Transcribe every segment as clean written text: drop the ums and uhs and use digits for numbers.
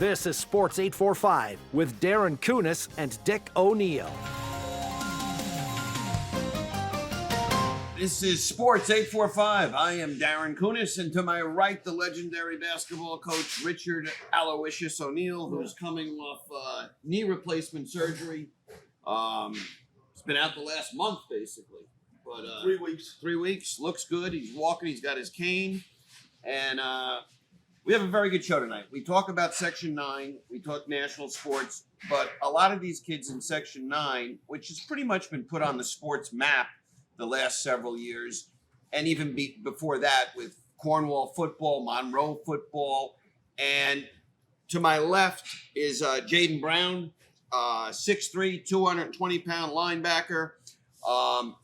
This is Sports 845 with Darin, Kunis, and Dick O'Neill. This is Sports 845. I am Darin Kunis, and to my right, the legendary basketball coach Richard Aloysius O'Neill, who's coming off knee replacement surgery. It's been out the last month, basically. But 3 weeks. 3 weeks. Looks good. He's walking. He's got his cane. And we have a very good show tonight. We talk about Section 9. We talk national sports. But a lot of these kids in Section 9, which has pretty much been put on the sports map the last several years, and even before that with Cornwall football, Monroe football. And to my left is Jayden Brown, 6'3", 220-pound linebacker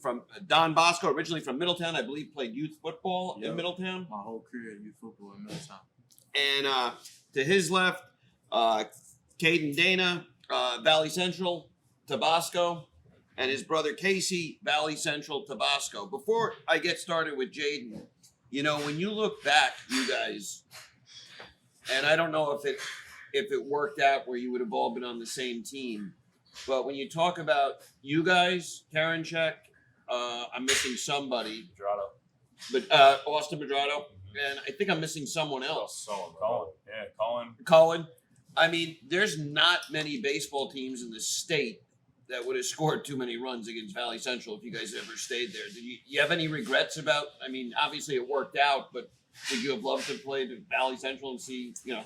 from Don Bosco, originally from Middletown. I believe played youth football in Middletown. My whole career youth football in Middletown. And to his left, Caden Dana, Valley Central, Tabasco, and his brother Casey, Valley Central, Tabasco. Before I get started with Jayden, you know, when you look back, you guys, and I don't know if it worked out where you would have all been on the same team, but when you talk about you guys, Karinchak, I'm missing somebody. Madrado. But Austin Madrado, and I think I'm missing someone else. Colin. Yeah, Colin. Colin. I mean, there's not many baseball teams in the state that would have scored too many runs against Valley Central if you guys ever stayed there. Did you have any regrets about, I mean, obviously it worked out, but would you have loved to play the Valley Central and see, you know?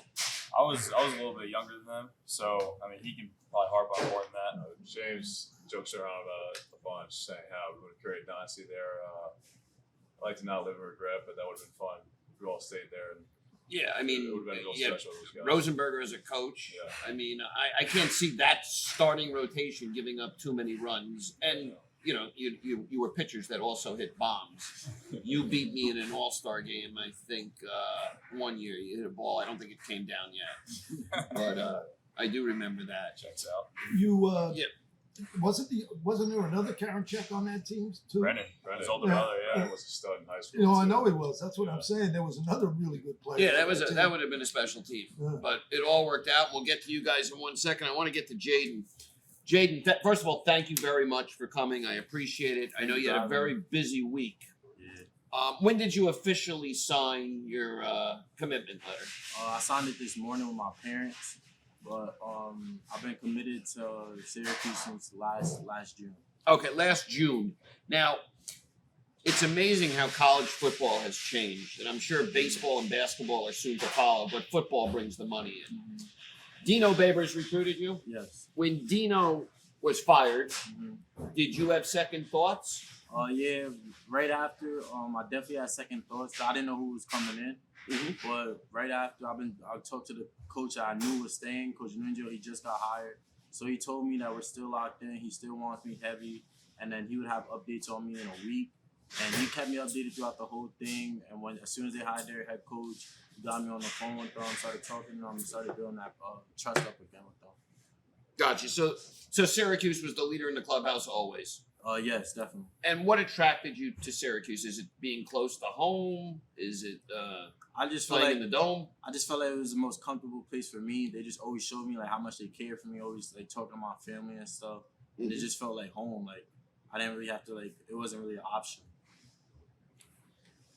I was a little bit younger than them, so, I mean, he can probably harp on more than that. James jokes around about it a bunch, saying how we would have carried Dynasty there. I like to not live in regret, but that would have been fun if we all stayed there. And Yeah, I mean, it would have been real yeah, special. Those guys. Rosenberger as a coach. Yeah. I mean, I can't see that starting rotation giving up too many runs. And, you know, you were pitchers that also hit bombs. You beat me in an all-star game, I think, one year. You hit a ball. I don't think it came down yet. But I do remember that. Checks out. Yeah. Wasn't there another Karinchak on that team too? Brennan. His older Yeah. brother, He yeah. was a stud in high school. You know, I too. know he was. That's what Yeah. I'm saying. There was another really good player. Yeah, on team. that would have been a special team. Yeah. But it all worked out. We'll get to you guys in 1 second. I want to get to Jayden. Jayden, first of all, thank you very much for coming. I appreciate it. I know you had a very busy week. Yeah. When did you officially sign your commitment letter? I signed it this morning with my parents, but I've been committed to Syracuse since last June. Okay, last June. Now, it's amazing how college football has changed, and I'm sure baseball and basketball are soon to follow, but football brings the money in. Mm-hmm. Dino Babers recruited you? Yes. When Dino was fired, Mm-hmm. did you have second thoughts? Yeah. Right after, I definitely had second thoughts. I didn't know who was coming in, Mm-hmm. but right after, I talked to the coach I knew was staying, Coach Ninja. He just got hired, so he told me that we're still locked in. He still wants me heavy, and then he would have updates on me in a week. And he kept me updated throughout the whole thing. And as soon as they hired their head coach, he got me on the phone with them, started talking to them, started building that trust up again with them. Gotcha. So Syracuse was the leader in the clubhouse always. Yes, definitely. And what attracted you to Syracuse? Is it being close to home? Is it I just felt playing like in the dome? I just felt like it was the most comfortable place for me. They just always showed me like how much they care for me, always like talking to my family and stuff. And it just felt like home. Like I didn't really have to it wasn't really an option.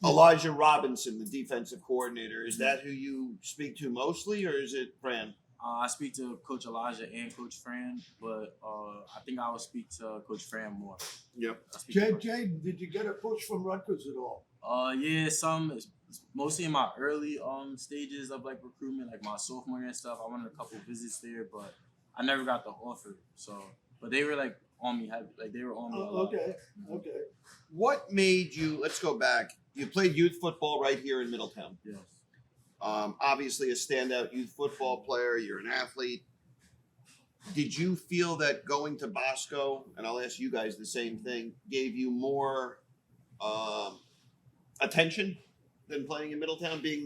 Elijah Robinson, the defensive coordinator, is that who you speak to mostly, or is it Fran? I speak to Coach Elijah and Coach Fran, but I think I would speak to Coach Fran more. Yep. Jayden, did you get a push from Rutgers at all? Yeah, it's mostly in my early stages of like recruitment, like my sophomore year and stuff. I wanted a couple visits there, but I never got the offer. So, but they were like on me heavy, like they were on me. a lot. Okay. What made you? Let's go back. You played youth football right here in Middletown. Yes. Obviously, a standout youth football player. You're an athlete. Did you feel that going to Bosco, and I'll ask you guys the same thing, gave you more attention than playing in Middletown? Being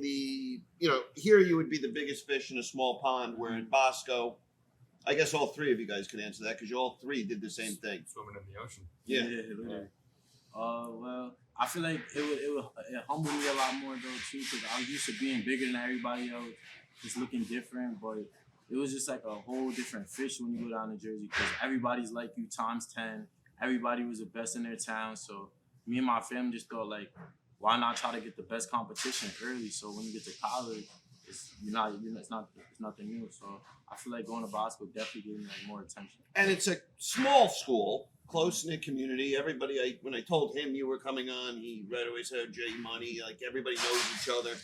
here you would be the biggest fish in a small pond, where in Bosco, I guess all three of you guys can answer that because you all three did the same thing. Swimming in the ocean. Yeah. Literally. Well, I feel like it humbled me a lot more though too, because I was used to being bigger than everybody else, just looking different. But it was just like a whole different fish when you go down to Jersey, because everybody's like you times 10. Everybody was the best in their town, so me and my family just thought like, why not try to get the best competition early? So when you get to college, it's nothing new. So I feel like going to basketball definitely gave me like more attention. And it's a small school, close-knit community. Everybody, when I told him you were coming on, he right away said, Jay Money, like everybody knows each other.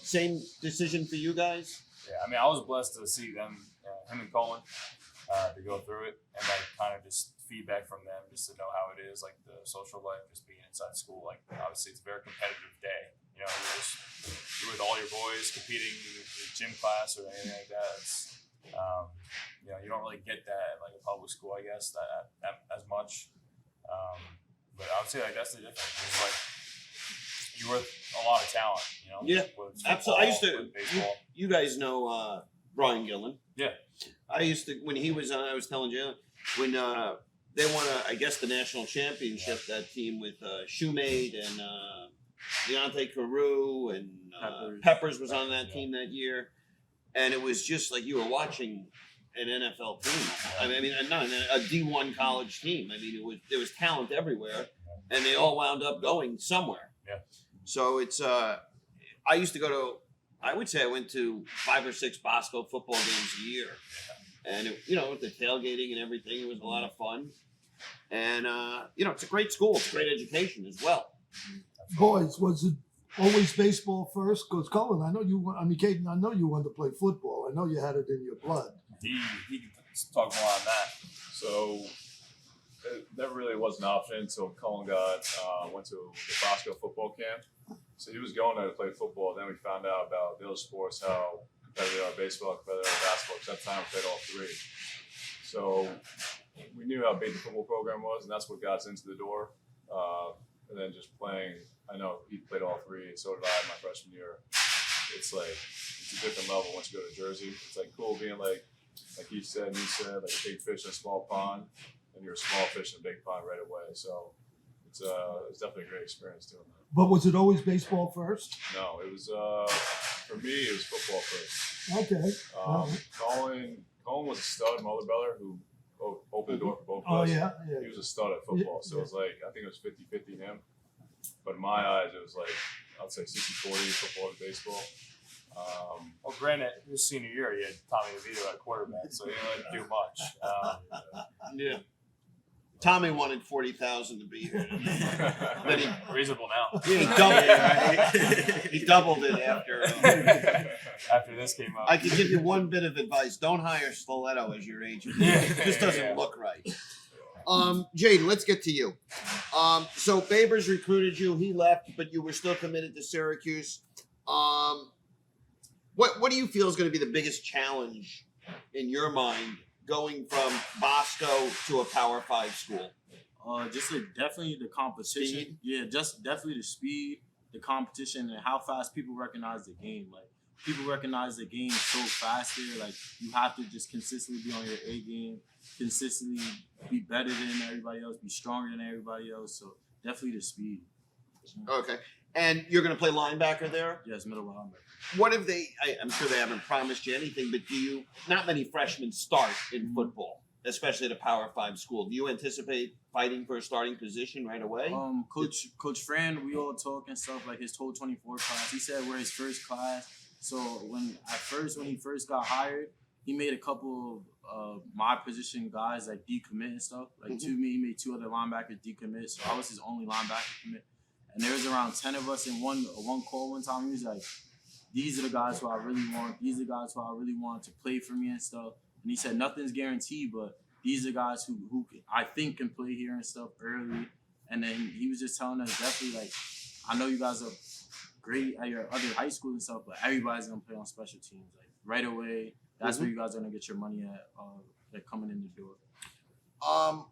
Same decision for you guys? Yeah, I mean, I was blessed to see them, him and Colin, to go through it and like kind of just feedback from them, just to know how it is, like the social life, just being inside school. Like obviously, it's a very competitive day. You know, you're with all your boys competing in gym class or anything like that. It's, you know, you don't really get that at like a public school, I guess, that as much. But I would say like that's the difference. It's like you're with a lot of talent, you know. Yeah, absolutely. I used to. You guys know Brian Gillen. Yeah. I used to, when he was on. I was telling Jalen when they won, I guess, the national championship. That team with Shoemade and Deontay Carew and Peppers was on that team that year, and it was just like you were watching an NFL team. I mean, not a D1 college team. I mean, there was talent everywhere, and they all wound up going somewhere. Yeah. So it's I used to go to. I would say I went to 5 or 6 Bosco football games a year, and with the tailgating and everything, it was a lot of fun. And it's a great school, it's a great education as well. Boys, was it always baseball first? Because Colin, Caden, I know you wanted to play football. I know you had it in your blood. He can talk more on that. So it never really was an option until Colin went to the Bosco football camp. So he was going there to play football. Then we found out about the other sports, how competitive our baseball, competitive our basketball. Because at that time we played all 3. So we knew how big the football program was, and that's what got us into the door. And then just playing, I know he played all 3, and so did I my freshman year. It's a different level once you go to Jersey. It's like cool being like he said, like a big fish in a small pond, and you're a small fish in a big pond right away. So it's definitely a great experience doing that. But was it always baseball first? No, it was for me. It was football first. Okay. Colin was a stud, my older brother, who opened the door for both of Oh us. yeah. He was a stud at football, so it was like I think it was 50-50 him. But in my eyes, it was like I'd say 60-40 football to baseball. Well, granted, his senior year, he had Tommy DeVito at quarterback, so he didn't really do much. Yeah. Tommy wanted 40,000 to be here. But Reasonable now. he doubled it, right? He doubled it after. After this came up. I could give you one bit of advice: don't hire Stiletto as your agent. It just doesn't look right. Jayden, let's get to you. So Babers recruited you. He left, but you were still committed to Syracuse. What do you feel is going to be the biggest challenge in your mind going from Bosco to a Power 5 school? Just definitely the competition. Speed? Yeah, just definitely the speed, the competition, and how fast people recognize the game. Like people recognize the game so fast here. Like you have to just consistently be on your A game, consistently be better than everybody else, be stronger than everybody else. So definitely the speed. Okay. And you're going to play linebacker there? Yes, middle linebacker. What if I'm sure they haven't promised you anything, but not many freshmen start in football, especially at a Power 5 school. Do you anticipate fighting for a starting position right away? Coach Fran, we all talk and stuff, like his whole 24 class. He said we're his first class. So when he first got hired, he made a couple of my position guys like decommit and stuff. Like he made 2 other linebackers decommit. So I was his only linebacker commit. And there was around 10 of us in one call one time. He was like, these are the guys who I really want. These are the guys who I really want to play for me and stuff. And he said, nothing's guaranteed, but these are guys who I think can play here and stuff early. And then he was just telling us definitely, like, I know you guys are great at your other high school and stuff, but everybody's going to play on special teams. Like, right away, that's where you guys are going to get your money at, like, coming in the door.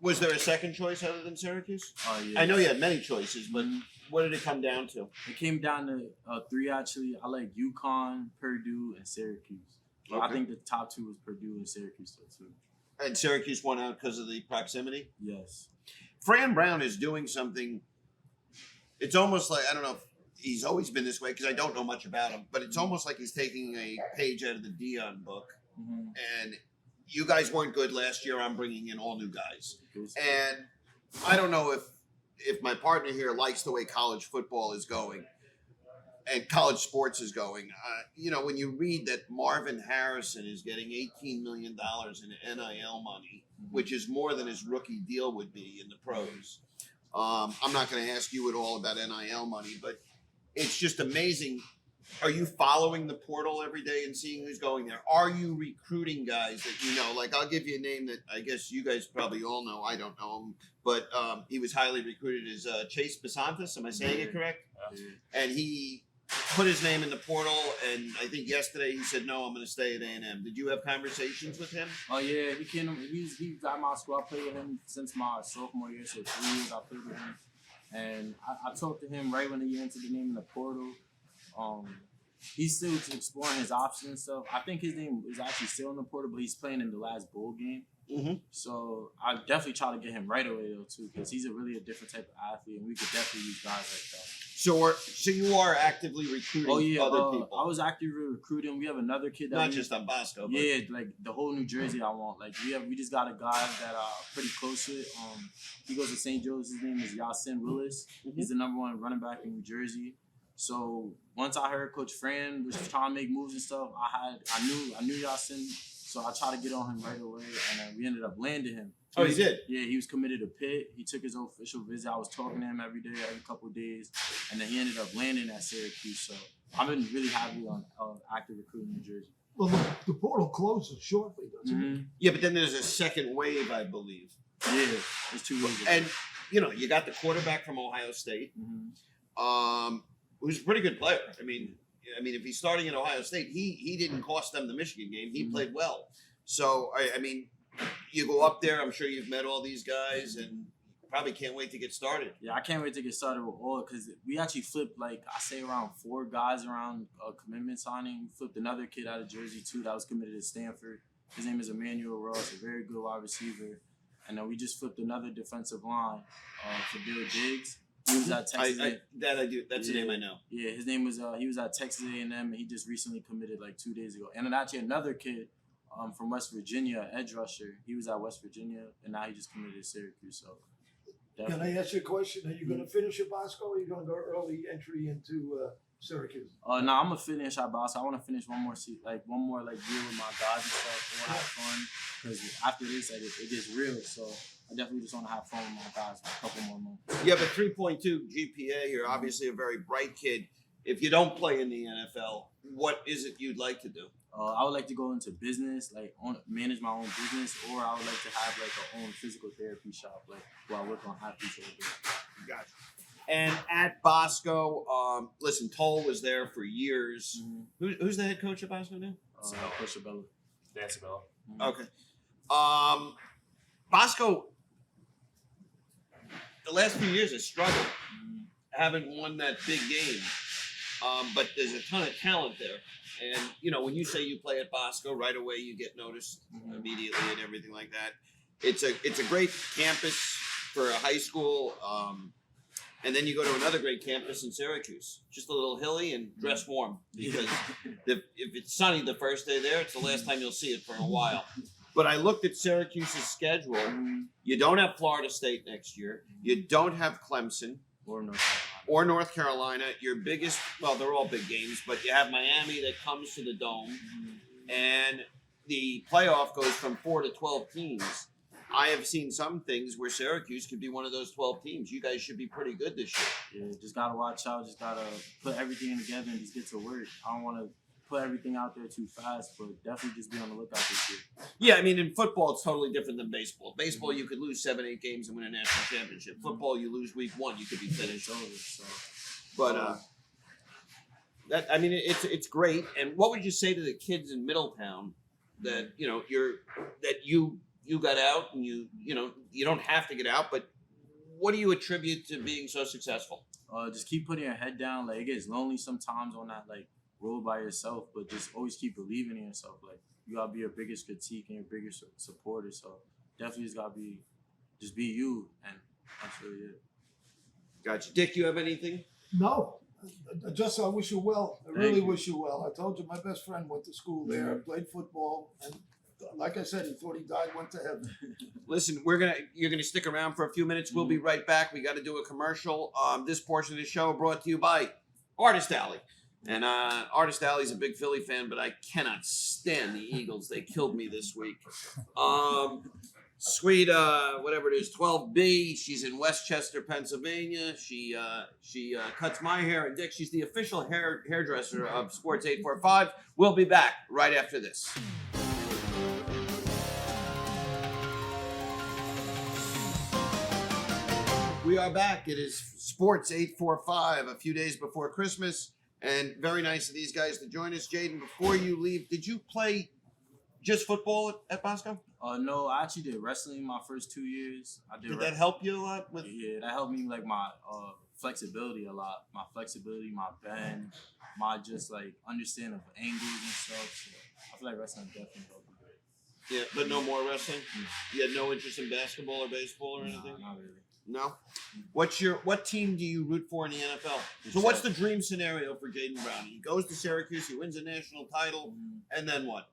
Was there a second choice other than Syracuse? Yeah. I know you had many choices, but what did it come down to? It came down to 3, actually. I like UConn, Purdue, and Syracuse. Okay. I think the top 2 was Purdue and Syracuse, too. And Syracuse won out because of the proximity? Yes. Fran Brown is doing something it's almost like, I don't know if he's always been this way because I don't know much about him, but it's almost like he's taking a page out of the Dion book. Mm-hmm. And you guys weren't good last year. I'm bringing in all new guys. And I don't know if my partner here likes the way college football is going and college sports is going. You know, when you read that Marvin Harrison is getting $18 million in NIL money, which is more than his rookie deal would be in the pros. I'm not going to ask you at all about NIL money, but it's just amazing. Are you following the portal every day and seeing who's going there? Are you recruiting guys that you know? Like, I'll give you a name that I guess you guys probably all know. I don't know him, but he was highly recruited as Chase Basantis. Am I saying it correct? Yeah. And he put his name in the portal, and I think yesterday he said, no, I'm going to stay at A&M. Did you have conversations with him? Oh yeah, he came. He's at my school. I played with him since my sophomore year, so 3 years I played with him. And I talked to him right when he entered the name in the portal. He's still exploring his options and stuff. I think his name is actually still in the portal, but he's playing in the last bowl game. Mm-hmm. So I definitely try to get him right away though too, because he's really a different type of athlete, and we could definitely use guys like that. So you are actively recruiting other people. I was actively recruiting. We have another kid that Not just on Bosco. But yeah, like the whole New Jersey. I want we just got a guy that pretty close with. He goes to St. Joe's. His name is Yasin Willis. He's the #1 running back in New Jersey. So once I heard Coach Fran was trying to make moves and stuff, I knew Yasin, so I tried to get on him right away, and we ended up landing him. Oh, he did? Yeah, he was committed to Pitt. He took his official visit. I was talking to him every day, every couple of days, and then he ended up landing at Syracuse. So I've been really happy on active recruiting in New Jersey. Well, the portal closes shortly, doesn't it? Yeah, but then there's a second wave, I believe. Yeah, it's 2 ways. And, you know, you got the quarterback from Ohio State, who's a pretty good player. I mean, if he's starting at Ohio State, he didn't cost them the Michigan game. He played well. So, I mean, you go up there. I'm sure you've met all these guys and probably can't wait to get started. Yeah, I can't wait to get started with all, because we actually flipped, like, I say around 4 guys around commitment signing. We flipped another kid out of Jersey, too, that was committed to Stanford. His name is Emmanuel Ross, a very good wide receiver. And then we just flipped another defensive line for Bill Diggs. He was at Texas. I do. That's the name I know. Yeah, his name was, he was at Texas A&M, and he just recently committed like 2 days ago. And then actually another kid from West Virginia, edge rusher, he was at West Virginia, and now he just committed to Syracuse. So, definitely. Can I ask you a question? Are you going to finish at Bosco, or are you going to go early entry into Syracuse? No, I'm gonna finish at Boston. I want to finish one more year with my guys and stuff. I want to have fun, because after this, it gets real. So I definitely just want to have fun with my guys for a couple more months. You have a 3.2 GPA. You're obviously a very bright kid. If you don't play in the NFL, what is it you'd like to do? I would like to go into business, manage my own business, or I would like to have like an own physical therapy shop, like where I work on athletes over there. Gotcha. And at Bosco, listen, Toll was there for years. Who's the head coach at Bosco now? Coach Abella. Dan Sabella. Okay. Bosco, the last few years has struggled. Haven't won that big game. But there's a ton of talent there. And, you know, when you say you play at Bosco, right away you get noticed immediately and everything like that. It's a great campus for a high school. And then you go to another great campus in Syracuse. Just a little hilly and dress warm. Because if it's sunny the first day there, it's the last time you'll see it for a while. But I looked at Syracuse's schedule. You don't have Florida State next year. You don't have Clemson. Or North Carolina. Your biggest, well, they're all big games, but you have Miami that comes to the Dome. And the playoff goes from 4 to 12 teams. I have seen some things where Syracuse could be one of those 12 teams. You guys should be pretty good this year. Yeah, just got to watch out. Just got to put everything together and just get to work. I don't want to put everything out there too fast, but definitely just be on the lookout this year. Yeah, I mean, in football, it's totally different than baseball. Baseball, you could lose 7, 8 games and win a national championship. Football, you lose week 1, you could be finished. But it's great. And what would you say to the kids in Middletown that you got out and you don't have to get out, but what do you attribute to being so successful? Just keep putting your head down. Like, it gets lonely sometimes on that road by yourself, but just always keep believing in yourself. Like, you gotta be your biggest critique and your biggest supporter. So definitely just be you, and that's really it. Gotcha. Dick, you have anything? No. Just I wish you well. I Thank really you. wish you well. I told you my best friend went to school there, played football, and like I said, he thought he died, went to heaven. Listen, you're gonna stick around for a few minutes. We'll be right back. We got to do a commercial. This portion of the show brought to you by Artist Alley. And Artist Alley's a big Philly fan, but I cannot stand the Eagles. They killed me this week. Sweet, whatever it is, 12B. She's in Westchester, Pennsylvania. She cuts my hair. And Dick, she's the official hairdresser of Sports 845. We'll be back right after this. We are back. It is Sports 845, a few days before Christmas, and very nice of these guys to join us. Jayden, before you leave, did you play just football at Bosco? No, I actually did wrestling my first 2 years. I did. Did that help you a lot? Yeah, that helped me like my flexibility a lot. My flexibility, my bend, my just like understanding of angles and stuff. So I feel like wrestling definitely helped me. Yeah, but no more wrestling? You had no interest in basketball or baseball or anything? Nah, not really. No? What team do you root for in the NFL? So what's the dream scenario for Jayden Brown? He goes to Syracuse, he wins a national title, and then what?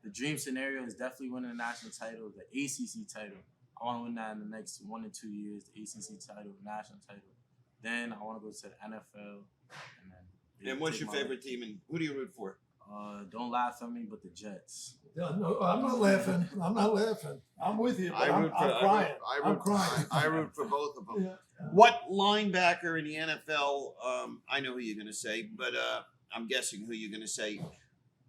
The dream scenario is definitely winning a national title, the ACC title. I want to win that in the next 1 to 2 years, the ACC title, national title. Then I want to go to the NFL. And what's your favorite team, and who do you root for? Don't laugh at me, but the Jets. No, I'm not laughing. I'm with you, but I'm crying. I'm crying. I root for both of them. Yeah. What linebacker in the NFL? I know who you're going to say, but I'm guessing who you're going to say.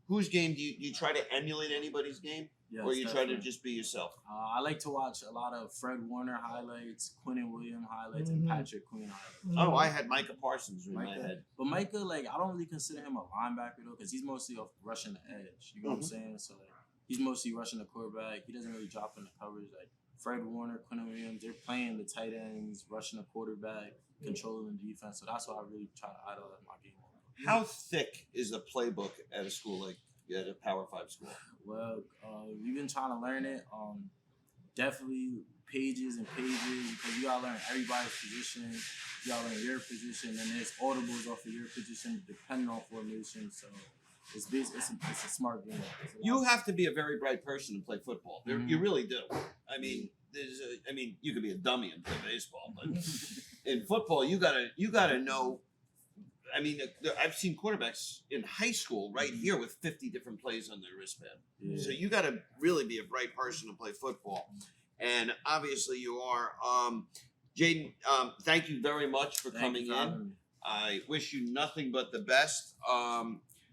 Whose game do you try to emulate anybody's game, Yes, or you definitely. try to just be yourself? I like to watch a lot of Fred Warner highlights, Quinn Williams highlights, and Patrick Queen highlights. Oh, I had Micah Parsons in my head. But Micah, like, I don't really consider him a linebacker though, because he's mostly off rushing the edge. You know what I'm saying? So like, he's mostly rushing the quarterback. He doesn't really drop in the coverage. Like Fred Warner, Quinn Williams, they're playing the tight ends, rushing the quarterback, controlling the defense. So that's why I really try to idolize my game. How thick is the playbook at a school like at a Power 5 school? Well, we've been trying to learn it. Definitely pages and pages, because you gotta learn everybody's position. You gotta learn your position, and there's audibles off of your position depending on formation. So it's a smart game. You have to be a very bright person to play football. You really do. I mean, you could be a dummy and play baseball, but in football, you gotta know. I mean, I've seen quarterbacks in high school right here with 50 different plays on their wristband. Yeah. So you got to really be a bright person to play football. And obviously you are. Jayden, thank you very much for coming in. I wish you nothing but the best.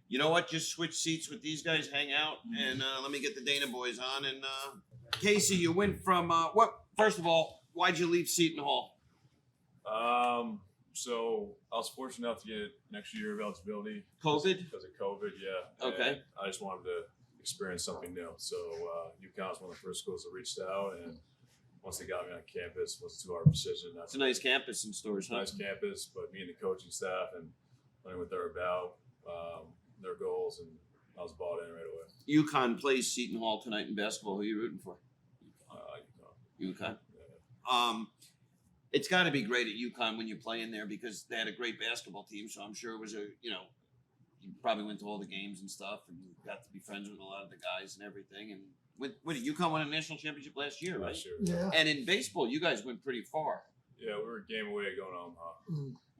You know what? Just switch seats with these guys, hang out, and let me get the Dana boys on. And Casey, you went from what? First of all, why'd you leave Seton Hall? So I was fortunate enough to get an extra year of eligibility. COVID? Because of COVID, yeah. Okay. And I just wanted to experience something new. So UConn was one of the first schools that reached out, and once they got me on campus, it was a 2-hour decision. It's a nice campus in Stores, huh? Nice campus, but me and the coaching staff and learning what they're about, their goals, and I was bought in right away. UConn plays Seton Hall tonight in basketball. Who are you rooting for? UConn. Yeah. It's got to be great at UConn when you play in there, because they had a great basketball team. So I'm sure it was you probably went to all the games and stuff, and you got to be friends with a lot of the guys and everything. And what did UConn win a national championship last year, right? Last year. Yeah. And in baseball, you guys went pretty far. Yeah, we were a game away going home.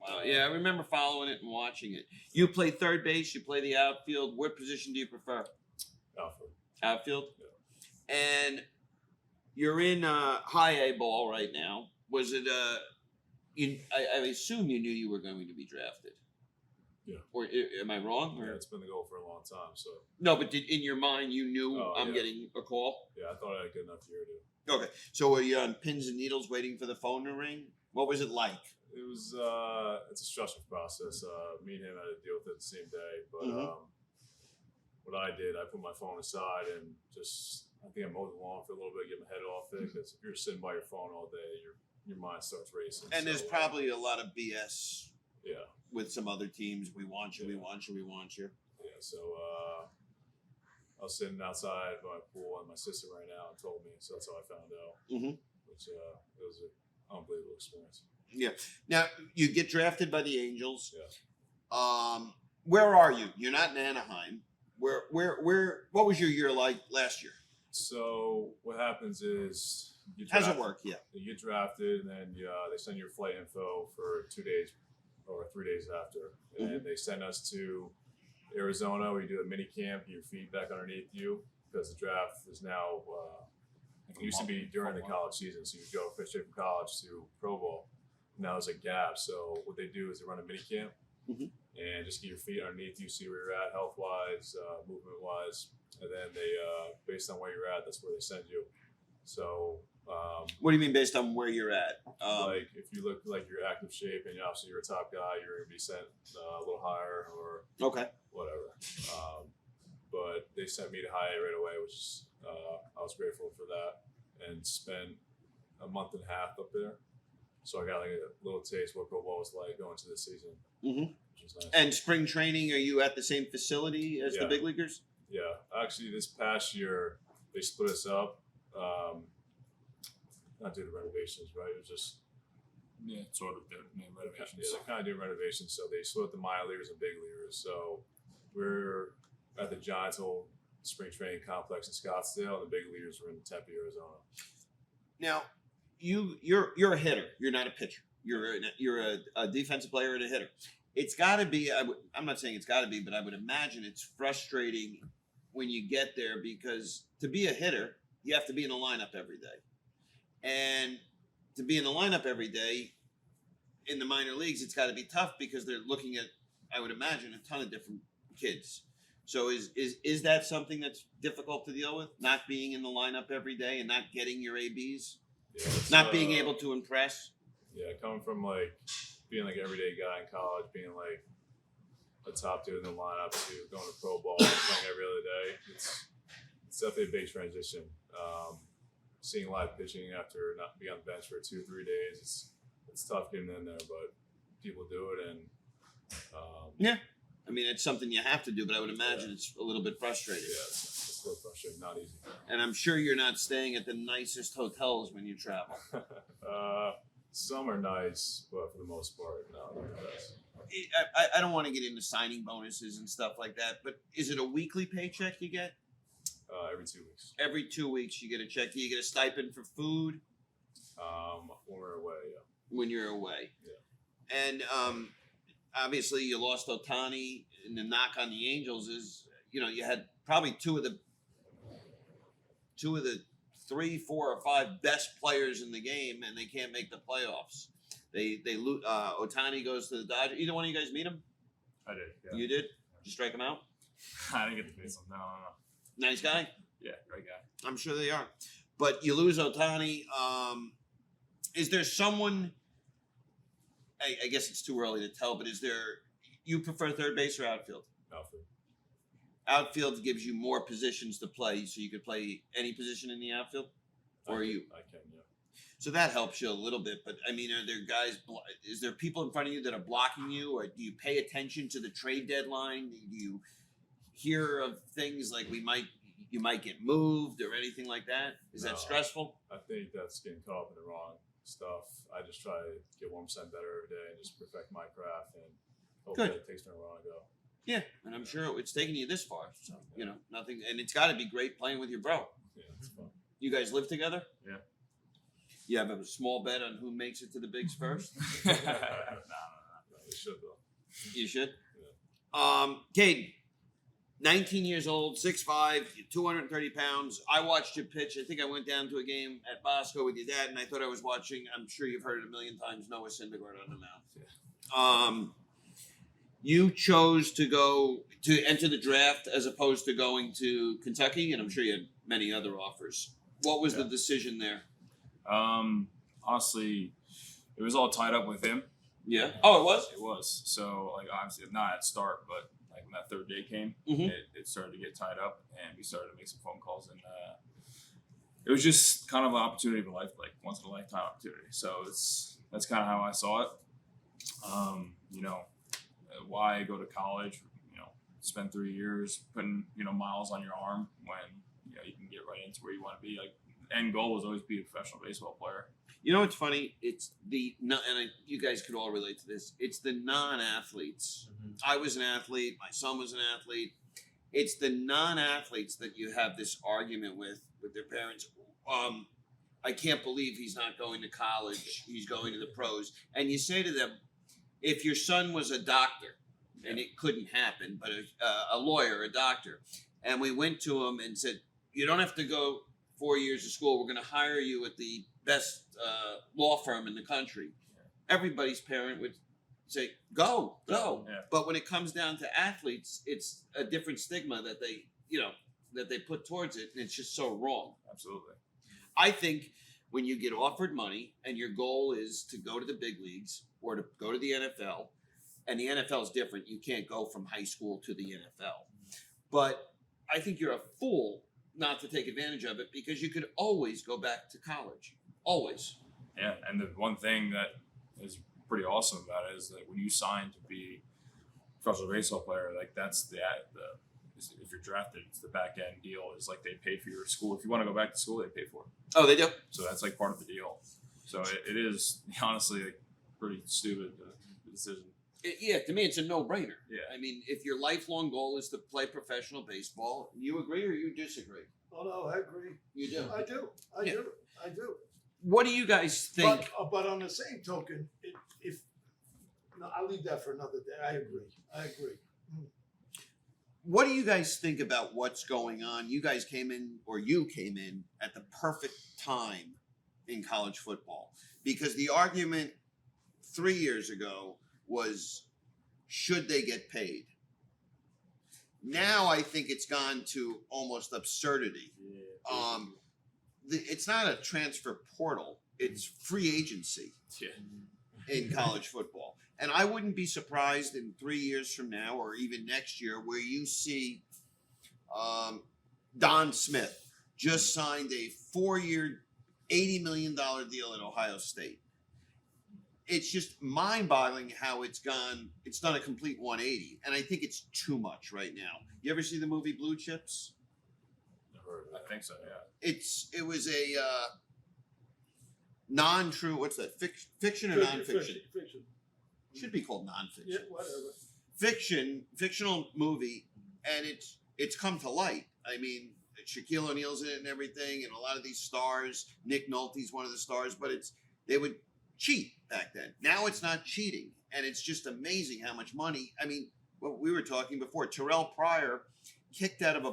Wow. Yeah, I remember following it and watching it. You play third base. You play the outfield. What position do you prefer? Outfield. Outfield. Yeah. And you're in high A ball right now. Was it I assume you knew you were going to be drafted. Yeah. Or am I wrong? Or? Yeah, it's been the goal for a long time. So. No, but in your mind you knew I'm yeah. getting a call? Yeah, I thought I had a good enough year to. Okay. So were you on pins and needles waiting for the phone to ring? What was it like? It was it's a stressful process. Me and him had to deal with it the same day. But what I did, I put my phone aside and I think I mowed the lawn for a little bit, get my head off it. Because if you're sitting by your phone all day, your mind starts racing. And there's probably a lot of BS. Yeah. With some other teams, we want you, we want you, we want you. Yeah. So I was sitting outside by my pool, and my sister ran out and told me. So that's how I found out. Which it was an unbelievable experience. Yeah. Now you get drafted by the Angels. Yeah. Where are you? You're not in Anaheim. Where? What was your year like last year? So what happens is you How's it work? Yeah. You get drafted, and then they send your flight info for 2 days or 3 days after, and they send us to Arizona. We do a mini camp, get your feet back underneath you, because the draft is now. It used to be during the college season, so you go straight from college to Pro Bowl. Now there's a gap, so what they do is they run a mini camp and just get your feet underneath you, see where you're at health wise, movement wise, and then they, based on where you're at, that's where they send you. So. What do you mean based on where you're at? Like if you look like you're active shape and obviously you're a top guy, you're gonna be sent a little higher or whatever. But they sent me to high A right away, which is I was grateful for that, and spent a month and a half up there. So I got like a little taste what Pro Bowl was like going to the season, which is nice. And spring training, are you at the same facility as the big leaguers? Yeah, actually, this past year they split us up. Not due to renovations, right? It was just sort of the renovations. Yeah, they're kind of doing renovations, so they split the minor leaguers and big leaguers. So we're at the Giants' old spring training complex in Scottsdale, and the big leaguers were in Tempe, Arizona. Now, you're a hitter. You're not a pitcher. You're a defensive player and a hitter. It's got to be. I'm not saying it's got to be, but I would imagine it's frustrating when you get there, because to be a hitter, you have to be in the lineup every day. And to be in the lineup every day in the minor leagues, it's got to be tough because they're looking at, I would imagine, a ton of different kids. So is that something that's difficult to deal with? Not being in the lineup every day and not getting your ABs? Yeah, not being able to impress? Yeah, coming from like being like an everyday guy in college, being like a top dude in the lineup to going to pro ball and playing every other day, it's definitely a big transition. Seeing live pitching after not being on the bench for 2-3 days, it's tough getting in there, but people do it, and yeah, I mean it's something you have to do, but I would imagine it's a little bit frustrating. Yeah, it's a little frustrating, not easy. And I'm sure you're not staying at the nicest hotels when you travel. Some are nice, but for the most part, no, not the best. I don't want to get into signing bonuses and stuff like that, but is it a weekly paycheck you get? Every 2 weeks. Every 2 weeks you get a check. Do you get a stipend for food? When we're away, yeah. When you're away. Yeah. And obviously you lost Ohtani, and the knock on the Angels is, you had probably two of the 3, 4, or 5 best players in the game, and they can't make the playoffs. They lose. Ohtani goes to the Dodgers. Either one of you guys meet him? I did. Yeah. You did? Did you strike him out? I didn't get to face him. No. Nice guy? Yeah, great guy. I'm sure they are. But you lose Ohtani. Is there someone, I guess it's too early to tell, but you prefer third base or outfield? Outfield. Outfield gives you more positions to play, so you could play any position in the outfield? Or I you? I can, yeah. So that helps you a little bit, but I mean, are there guys, is there people in front of you that are blocking you, or do you pay attention to the trade deadline? Do you hear of things like you might get moved or anything like that? Is that stressful? I think that's getting caught up in the wrong stuff. I just try to get 1% better every day and just perfect my craft, and hopefully it takes me where I want to go. Yeah, and I'm sure it's taken you this far, so nothing, and it's got to be great playing with your bro. Yeah, it's fun. You guys live together? Yeah. You have a small bet on who makes it to the bigs first? No. You should though. You should. Yeah. Caden, 19 years old, 6'5", 230 pounds. I watched you pitch. I think I went down to a game at Bosco with your dad, and I thought I was watching, I'm sure you've heard it a million times, Noah Syndergaard on the mound. You chose to enter the draft as opposed to going to Kentucky, and I'm sure you had many other offers. What was the decision there? Honestly, it was all tied up with him. Yeah. Oh, it was? It was. So, like, obviously, not at start, but like when that third day came, it started to get tied up, and we started to make some phone calls, and it was just kind of an opportunity of a life, like once in a lifetime opportunity. So that's kind of how I saw it. Why go to college? Spend 3 years putting miles on your arm when you can get right into where you want to be. Like, end goal was always be a professional baseball player. You know what's funny? It's you guys could all relate to this. It's the non-athletes. I was an athlete. My son was an athlete. It's the non-athletes that you have this argument with their parents. I can't believe he's not going to college. He's going to the pros. And you say to them, if your son was a doctor, and it couldn't happen, but a lawyer, a doctor, and we went to him and said, you don't have to go 4 years of school. We're going to hire you at the best law firm in the country. Everybody's parent would say, go. Yeah. But when it comes down to athletes, it's a different stigma that they put towards it, and it's just so wrong. Absolutely. I think when you get offered money and your goal is to go to the big leagues or to go to the NFL, and the NFL is different, you can't go from high school to the NFL. But I think you're a fool not to take advantage of it, because you could always go back to college. Always. Yeah, and the one thing that is pretty awesome about it is that when you sign to be a professional baseball player, like that's the if you're drafted, it's the back end deal. Is like they pay for your school. If you want to go back to school, they pay for it. Oh, they do? So that's like part of the deal. So it is honestly like pretty stupid decision. Yeah, to me, it's a no-brainer. Yeah. I mean, if your lifelong goal is to play professional baseball, you agree or you disagree? Oh no, I agree. You do. I do. I do. What do you guys think? But on the same token, if no, I'll leave that for another day. I agree. What do you guys think about what's going on? You came in at the perfect time in college football, because the argument 3 years ago was, should they get paid? Now I think it's gone to almost absurdity. It's not a transfer portal; it's free agency in college football. And I wouldn't be surprised in 3 years from now, or even next year, where you see Don Smith just signed a 4-year, $80 million deal at Ohio State. It's just mind-boggling how it's gone. It's done a complete 180, and I think it's too much right now. You ever see the movie Blue Chips? I think so. Yeah. It was a non-true. What's that? Fiction or non-fiction? Fiction. Should be called non-fiction. Yeah, whatever. Fictional movie, and it's come to light. I mean, Shaquille O'Neal's in it and everything, and a lot of these stars. Nick Nolte's one of the stars, but they would cheat back then. Now it's not cheating, and it's just amazing how much money. I mean, what we were talking before, Terrell Pryor kicked out of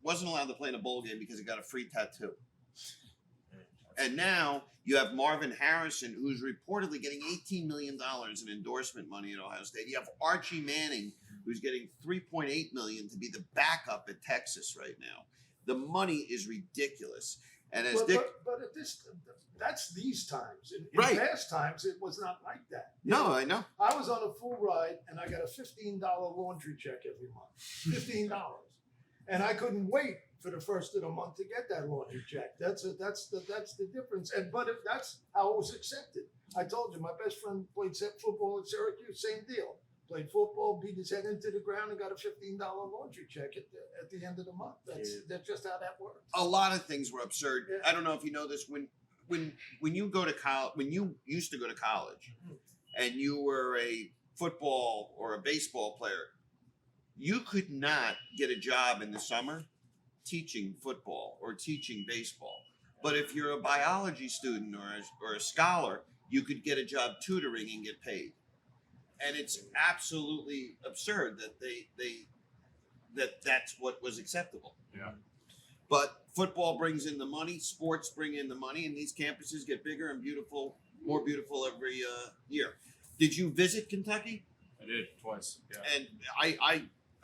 wasn't allowed to play in a bowl game because he got a free tattoo. And now you have Marvin Harrison, who's reportedly getting $18 million in endorsement money at Ohio State. You have Archie Manning, who's getting $3.8 million to be the backup at Texas right now. The money is ridiculous. And as that's these times. In Right. past times, it was not like that. No, I know. I was on a full ride, and I got a $15 laundry check every month. $15, and I couldn't wait for the first of the month to get that laundry check. That's the difference. But if that's how it was accepted. I told you, my best friend played football at Syracuse. Same deal. Played football, beat his head into the ground, and got a $15 laundry check at the end of the month. That's just how that works. A lot of things were absurd. Yeah. I don't know if you know this. When you go to college, when you used to go to college, and you were a football or a baseball player, you could not get a job in the summer teaching football or teaching baseball. But if you're a biology student or a scholar, you could get a job tutoring and get paid. And it's absolutely absurd that that's what was acceptable. Yeah. But football brings in the money, sports bring in the money, and these campuses get bigger and beautiful, more beautiful every year. Did you visit Kentucky? I did twice. Yeah. And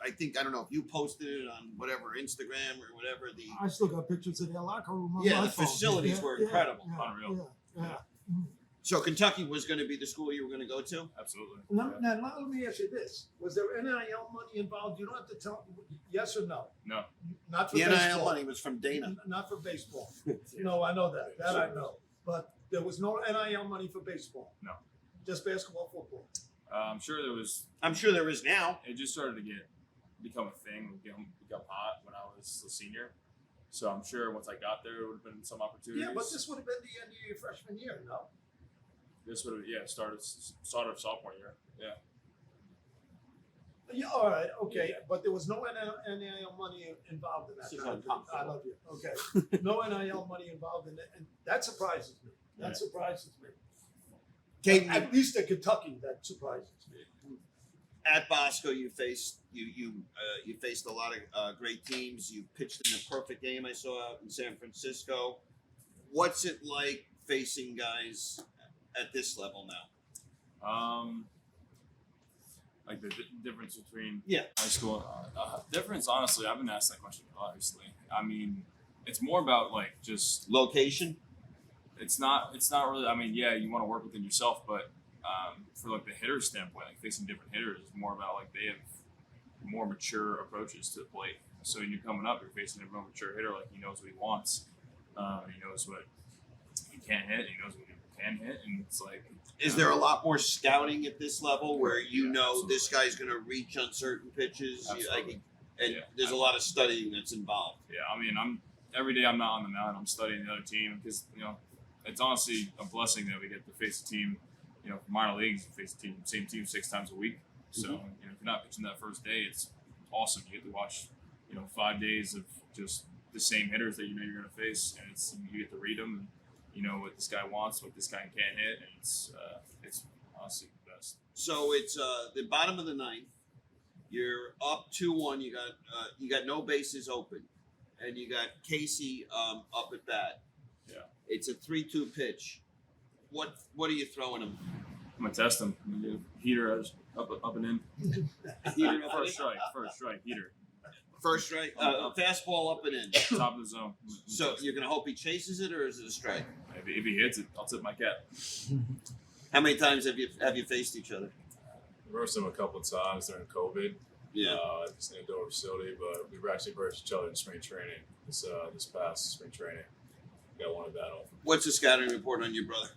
I think, I don't know if you posted it on whatever, Instagram or whatever. I still got pictures of their locker room on Yeah, my the phone. facilities were incredible. Unreal. Yeah. So Kentucky was going to be the school you were going to go to? Absolutely. Now, let me ask you this: was there NIL money involved? You don't have to tell yes or no. No. Not for The baseball. NIL money was from Dana. Not for baseball. No, I know that. That I know. But there was no NIL money for baseball. No. Just basketball, football. I'm sure there was. I'm sure there is now. It just started to become a thing, become hot when I was a senior. So I'm sure once I got there, it would have been some opportunities. Yeah, but this would have been the end of your freshman year, no? This would have start of sophomore year. Yeah. Yeah, all right, okay, but there was no NIL money involved in that. This is I uncomfortable. love you. Okay, no NIL money involved in it, and that surprises me. That surprises me. Caden, At least at Kentucky, that surprises me. at Bosco, you faced you faced a lot of great teams. You pitched in a perfect game I saw out in San Francisco. What's it like facing guys at this level now? Like the difference between Yeah. high school. Difference, honestly, I've been asked that question obviously. I mean, it's more about like just Location? it's not really. I mean, yeah, you want to work within yourself, but for like the hitter standpoint, like facing different hitters is more about like they have more mature approaches to the plate. So when you're coming up, you're facing a more mature hitter. Like he knows what he wants, he knows what he can't hit, he knows what he can hit, and it's like. Is there a lot more scouting at this level where you know absolutely. this guy's going to reach on certain pitches? Absolutely. And Yeah. there's a lot of studying that's involved. Yeah, I mean, every day I'm not on the mound. I'm studying the other team because it's honestly a blessing that we get to face a team. From minor leagues, you face the same team 6 times a week. So if you're not pitching that first day, it's awesome. You get to watch 5 days of just the same hitters that you're going to face, and you get to read them. And, what this guy wants, what this guy can't hit, and it's honestly the best. So it's the bottom of the ninth. You're up 2-1. You got no bases open, and you got Casey up at bat. Yeah. It's a 3-2 pitch. What are you throwing him? I'm gonna test him. I'm gonna do heater up and in. Heater up First strike, heater. First strike, fastball up and in. Top of the zone. So you're gonna hope he chases it, or is it a strike? If he hits it, I'll tip my cap. How many times have you faced each other? We versed him a couple of times during COVID. Yeah. At this indoor facility, but we were actually versed each other in spring training. This past spring training, got one of that off. What's the scouting report on your brother?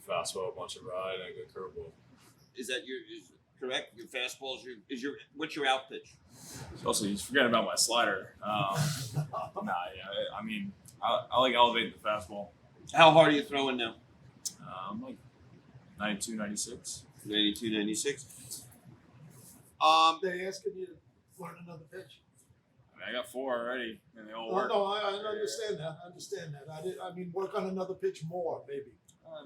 Fastball, a bunch of ride, and a good curveball. Is that correct? Your fastball is your what's your out pitch? Also, he's forgetting about my slider. I mean, I like elevating the fastball. How hard are you throwing now? I'm like 92, 96. 92, 96. They asking you to learn another pitch. I got 4 already, and they all No, work. I understand that. I mean, work on another pitch more, maybe.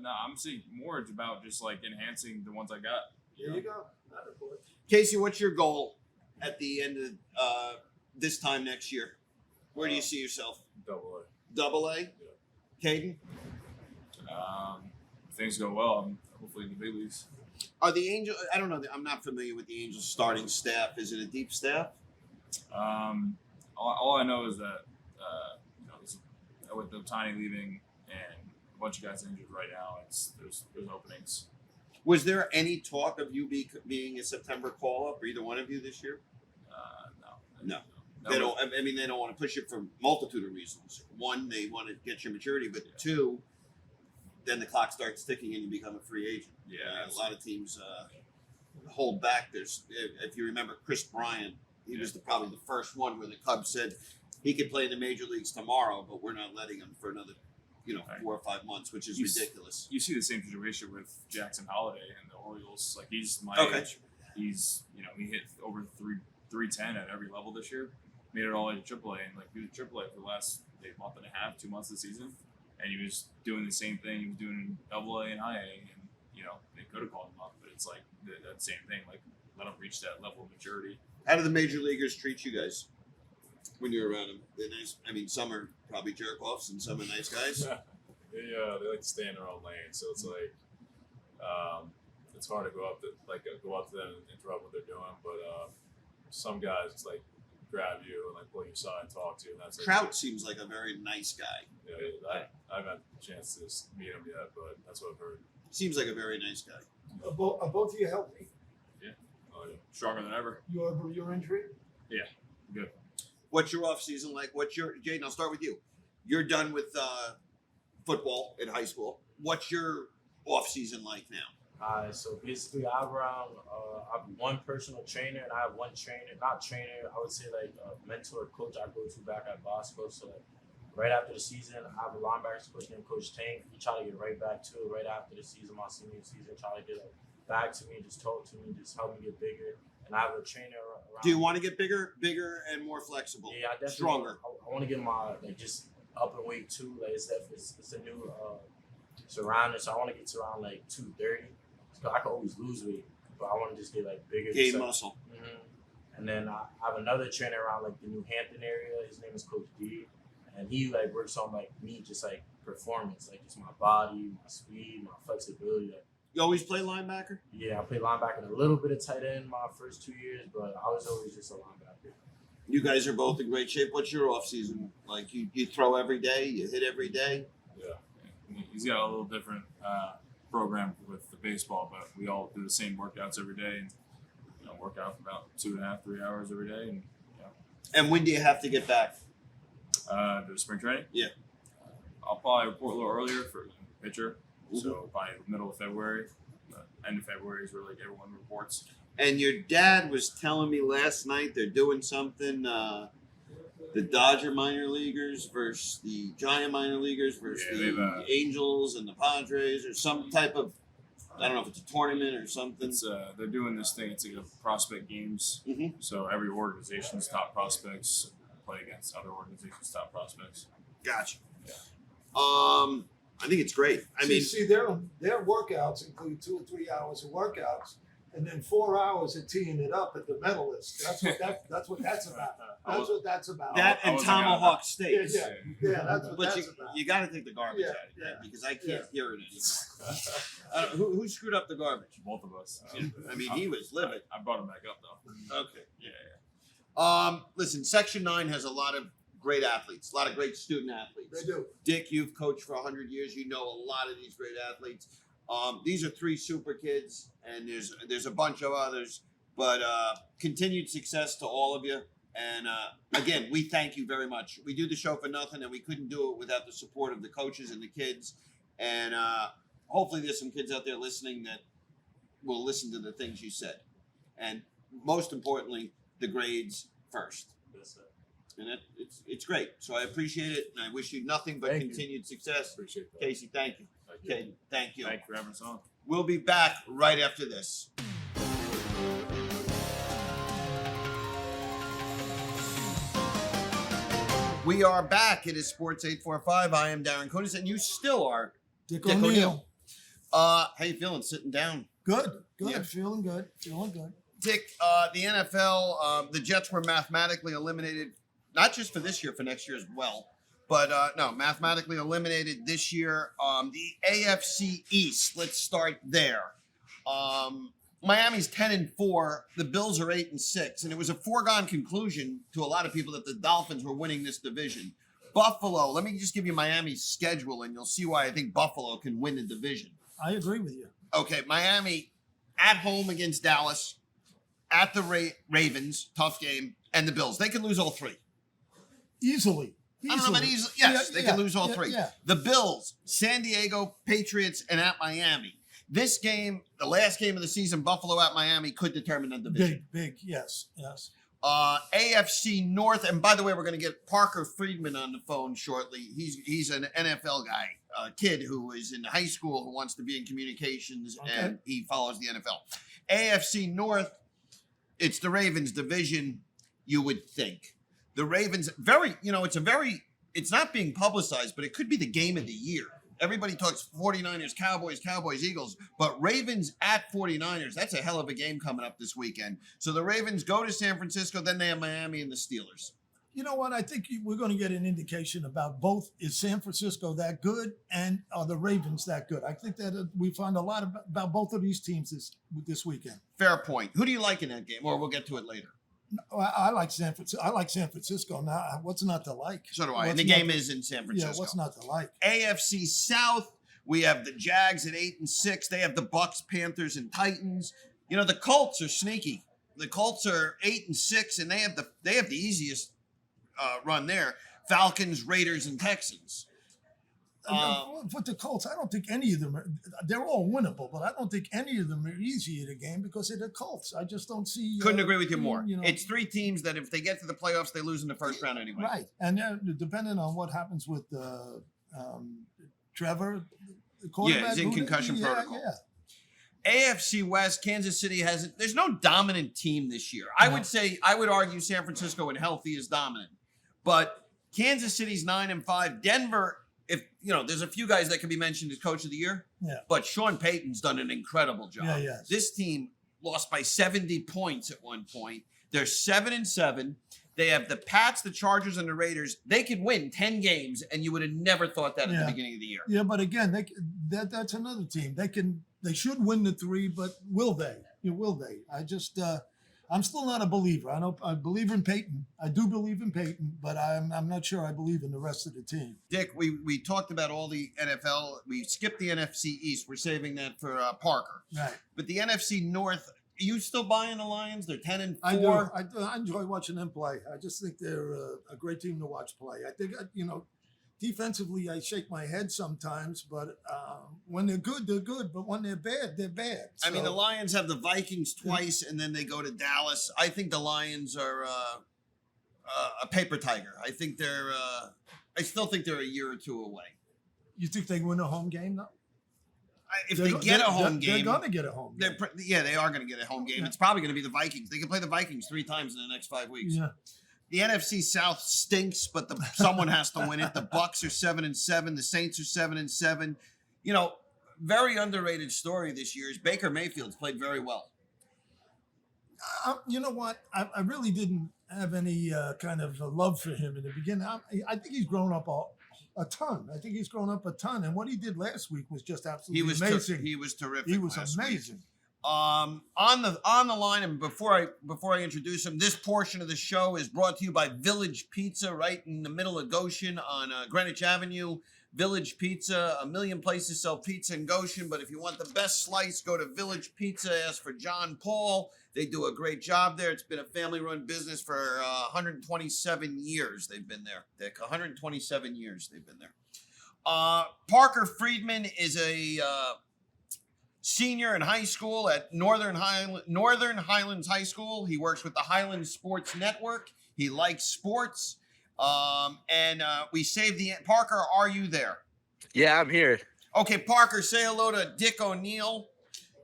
No, I'm saying more it's about just like enhancing the ones I got. There you go. Attaboy. Casey, what's your goal at the end of this time next year? Where do you see yourself? Double A. Double A? Caden? If things go well, I'm hopefully in the big leagues. Are the Angels? I don't know. I'm not familiar with the Angels' starting staff. Is it a deep staff? All I know is that with the Tiny leaving and a bunch of guys injured right now, there's openings. Was there any talk of you being a September call-up, or either one of you this year? No. They don't. I mean, they don't want to push it for a multitude of reasons. One, they want to get your maturity, but two, then the clock starts ticking and you become a free agent. Yeah, A lot of teams hold back. If you remember Chris Bryant, he was probably the first one where the Cubs said he could play in the major leagues tomorrow, but we're not letting him for another 4 or 5 months, which is ridiculous. You see the same situation with Jackson Holliday and the Orioles. Like he's my age. He's he hit over 310 at every level this year. Made it all the way to AAA, and like he was AAA for the last month and a half, 2 months of the season, and he was doing the same thing he was doing in AA and High A, and they could have called him up, but it's like that same thing. Like let him reach that level of maturity. How do the major leaguers treat you guys when you're around them? They're nice. I mean, some are probably jerk-offs and some are nice guys. They like to stay in their own lane, so it's like it's hard to go up to them and interrupt what they're doing. But some guys, it's like grab you and like pull you aside and talk to you. And that's Trout seems like a very nice guy. Yeah, I haven't had a chance to meet him yet, but that's what I've heard. Seems like a very nice guy. Are both of you healthy? Oh yeah. Stronger than ever. Your injury? Yeah, good. What's your off season like? Jayden? I'll start with you. You're done with football in high school. What's your off season like now? So basically, I have around I have one personal trainer and I have one trainer, not trainer, I would say like a mentor coach I go to back at Bosco. So like right after the season, I have a linebackers coach named Coach Tank. He try to get right back to it right after the season, my senior season, try to get like back to me, just talk to me, just help me get bigger. And I have a trainer around. Do you want to get bigger and more flexible? Yeah, I definitely stronger. I want to get my like just up and weight too. Like it's a new surrounding, so I want to get to around like 230. So I can always lose weight, but I want to just get like bigger. Gain muscle. Mm-hmm. And then I have another trainer around like the New Hampton area. His name is Coach D, and he like works on like me just like performance, like just my body, my speed, my flexibility. Like, You always play linebacker? yeah, I played linebacker and a little bit of tight end my first 2 years, but I was always just a linebacker. You guys are both in great shape. What's your off season like? You throw every day, you hit every day. Yeah. He's got a little different program with the baseball, but we all do the same workouts every day, and work out for about 2.5, 3 hours every day. And And when do you have to get back? to the spring training. Yeah. I'll probably report a little earlier for pitcher, so by middle of February. End of February is where like everyone reports. And your dad was telling me last night they're doing something. The Dodger minor leaguers versus the Giant minor leaguers versus the Angels and the Padres, or some type of, I don't know if it's a tournament or something. It's they're doing this thing. It's like a prospect games. Mhm. So every organization's top prospects play against other organizations' top prospects. Gotcha. Yeah. I think it's great. I mean, their workouts include 2 or 3 hours of workouts, and then 4 hours of teeing it up at the medalist. That's what that's about. That's what that's about. that and tomahawk steaks. Yeah, that's what But that's about. you got to take the garbage Yeah, out of that, yeah. because I can't hear it anymore. Who screwed up the garbage? Both of us. I mean, he was livid. I brought him back up though. Okay. Yeah. Listen, Section 9 has a lot of great athletes, a lot of great student athletes. They do. Dick, you've coached for 100 years. You know a lot of these great athletes. These are 3 super kids, and there's a bunch of others. But continued success to all of you. And again, we thank you very much. We do the show for nothing, and we couldn't do it without the support of the coaches and the kids. And hopefully there's some kids out there listening that will listen to the things you said. And most importantly, the grades first. And it's great. So I appreciate it, and I wish you nothing but continued success. Appreciate that. Casey, thank you. Okay, thank you. Thank you for having us on. We'll be back right after this. We are back. It is Sports 845. I am Darin Kunis, and you still are Dick Dick O'Neill. How you feeling? Sitting down. Good. Yeah. Feeling good. Dick, the NFL, the Jets were mathematically eliminated, not just for this year, for next year as well. But mathematically eliminated this year. The AFC East, let's start there. Miami's 10-4. The Bills are 8-6. And it was a foregone conclusion to a lot of people that the Dolphins were winning this division. Buffalo, let me just give you Miami's schedule, and you'll see why I think Buffalo can win the division. I agree with you. Okay, Miami at home against Dallas, at the Ravens, tough game, and the Bills. They can lose all 3. Easily. I don't know about easily. Yes, they can lose all 3. Yeah. The Bills, San Diego, Patriots, and at Miami. This game, the last game of the season, Buffalo at Miami, could determine the division. Big, yes. AFC North, and by the way, we're going to get Parker Friedman on the phone shortly. He's an NFL guy, a kid who is in high school who wants to be in communications, and he follows the NFL. AFC North, it's the Ravens division, you would think. The Ravens, it's not being publicized, but it could be the game of the year. Everybody talks 49ers, Cowboys, Eagles, but Ravens at 49ers, that's a hell of a game coming up this weekend. So the Ravens go to San Francisco, then they have Miami and the Steelers. You know what? I think we're going to get an indication about both. Is San Francisco that good, and are the Ravens that good? I think that we found a lot about both of these teams this weekend. Fair point. Who do you like in that game? Or we'll get to it later. I like San Francisco. I like San Francisco. Now, what's not to like? So do I. And the game is in San Francisco. Yeah, what's not to like? AFC South, we have the Jags at 8-6. They have the Bucks, Panthers, and Titans. The Colts are sneaky. The Colts are 8-6, and they have the easiest run there. Falcons, Raiders, and Texans. For the Colts, I don't think any of them they're all winnable, but I don't think any of them are easy at a game because of the Colts. I just don't see. Couldn't agree with you more. You know, It's three teams that if they get to the playoffs, they lose in the first round anyway. right, and depending on what happens with Trevor, the quarterback, he's in concussion protocol. Yeah. AFC West, Kansas City hasn't. There's no dominant team this year. I would argue San Francisco when healthy is dominant, but Kansas City's 9-5. Denver, if there's a few guys that can be mentioned as coach of the year. Yeah. But Sean Payton's done an incredible job. Yeah, yes. This team lost by 70 points at one point. They're 7-7. They have the Pats, the Chargers, and the Raiders. They could win 10 games, and you would have never thought that at the beginning of the year. Yeah, but again, that's another team. They should win the 3, but will they? Will they? I'm still not a believer. I believe in Peyton. I do believe in Peyton, but I'm not sure I believe in the rest of the team. Dick, we talked about all the NFL. We skipped the NFC East. We're saving that for Parker. Right. But the NFC North, are you still buying the Lions? They're 10-4. I do. I enjoy watching them play. I just think they're a great team to watch play. I think, defensively, I shake my head sometimes, but when they're good, they're good. But when they're bad, they're bad. I mean, the Lions have the Vikings twice, and then they go to Dallas. I think the Lions are a paper tiger. I think they're. I still think they're a year or two away. You think they win a home game, though? If they get a home game, they're going to get a home game. They are going to get a home game. Yeah. It's probably going to be the Vikings. They can play the Vikings 3 times in the next 5 weeks. Yeah. The NFC South stinks, but someone has to win it. The Bucks are 7-7. The Saints are 7-7. Very underrated story this year is Baker Mayfield's played very well. You know what? I really didn't have any kind of love for him in the beginning. I think he's grown up a ton. I think he's grown up a ton. And what he did last week was just absolutely amazing. He was terrific. He was last amazing. Week. On the line, and before I introduce him, this portion of the show is brought to you by Village Pizza, right in the middle of Goshen on Greenwich Avenue. Village Pizza, a million places sell pizza in Goshen, but if you want the best slice, go to Village Pizza. Ask for John Paul. They do a great job there. It's been a family-run business for 127 years. They've been there. Dick, 127 years they've been there. Parker Friedman is a senior in high school at Northern Highlands High School. He works with the Highlands Sports Network. He likes sports. And we saved the Parker, are you there? Yeah, I'm here. Okay, Parker, say hello to Dick O'Neill.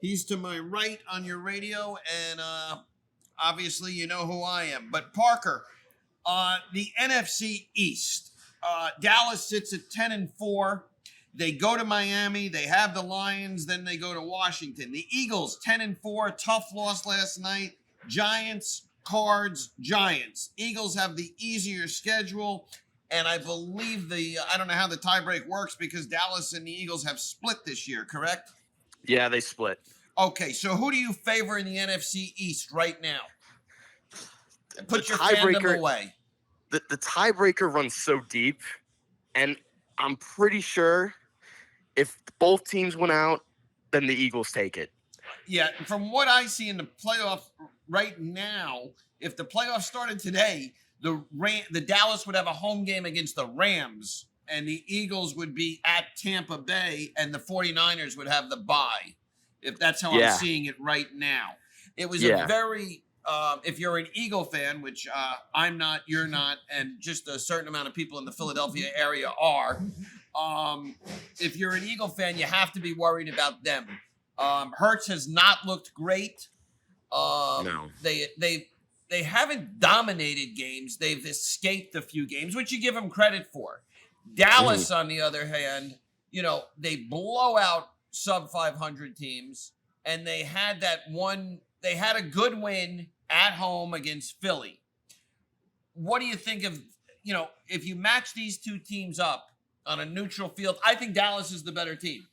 He's to my right on your radio, and obviously you know who I am. But Parker, the NFC East, Dallas sits at 10-4. They go to Miami. They have the Lions. Then they go to Washington. The Eagles, 10-4. Tough loss last night. Giants, Cards, Giants. Eagles have the easier schedule. And I believe I don't know how the tiebreak works because Dallas and the Eagles have split this year, correct? Yeah, they split. Okay, so who do you favor in the NFC East right now? Put your tiebreaker fandom away. The tiebreaker runs so deep, and I'm pretty sure if both teams went out, then the Eagles take it. Yeah, from what I see in the playoff right now, if the playoffs started today, the Dallas would have a home game against the Rams, and the Eagles would be at Tampa Bay, and the 49ers would have the bye, if that's how I'm seeing it right now. It was a very, if you're an Eagle fan, which I'm not, you're not, and just a certain amount of people in the Philadelphia area are, if you're an Eagle fan, you have to be worried about them. Hurts has not looked great. No. They haven't dominated games. They've escaped a few games, which you give them credit for. Dallas, on the other hand, they blow out sub 500 teams, and they had a good win at home against Philly. What do you think of, if you match these two teams up on a neutral field? I think Dallas is the better team.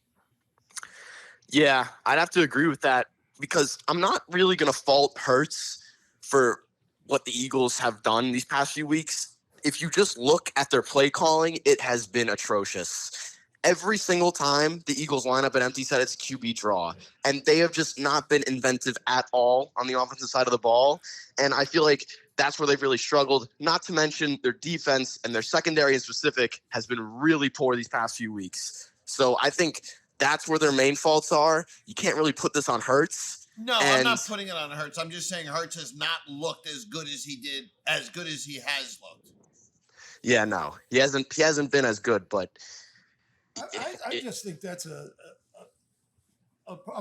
Yeah, I'd have to agree with that because I'm not really going to fault Hurts for what the Eagles have done these past few weeks. If you just look at their play calling, it has been atrocious. every single time the Eagles line up an empty set, it's a QB draw. And they have just not been inventive at all on the offensive side of the ball. And I feel like that's where they've really struggled, not to mention their defense and their secondary in specific has been really poor these past few weeks. So I think that's where their main faults are. You can't really put this on Hurts. No, I'm not putting it on Hurts. I'm just saying Hurts has not looked as good as he has looked. Yeah, no, he hasn't been as good, but I just think that's a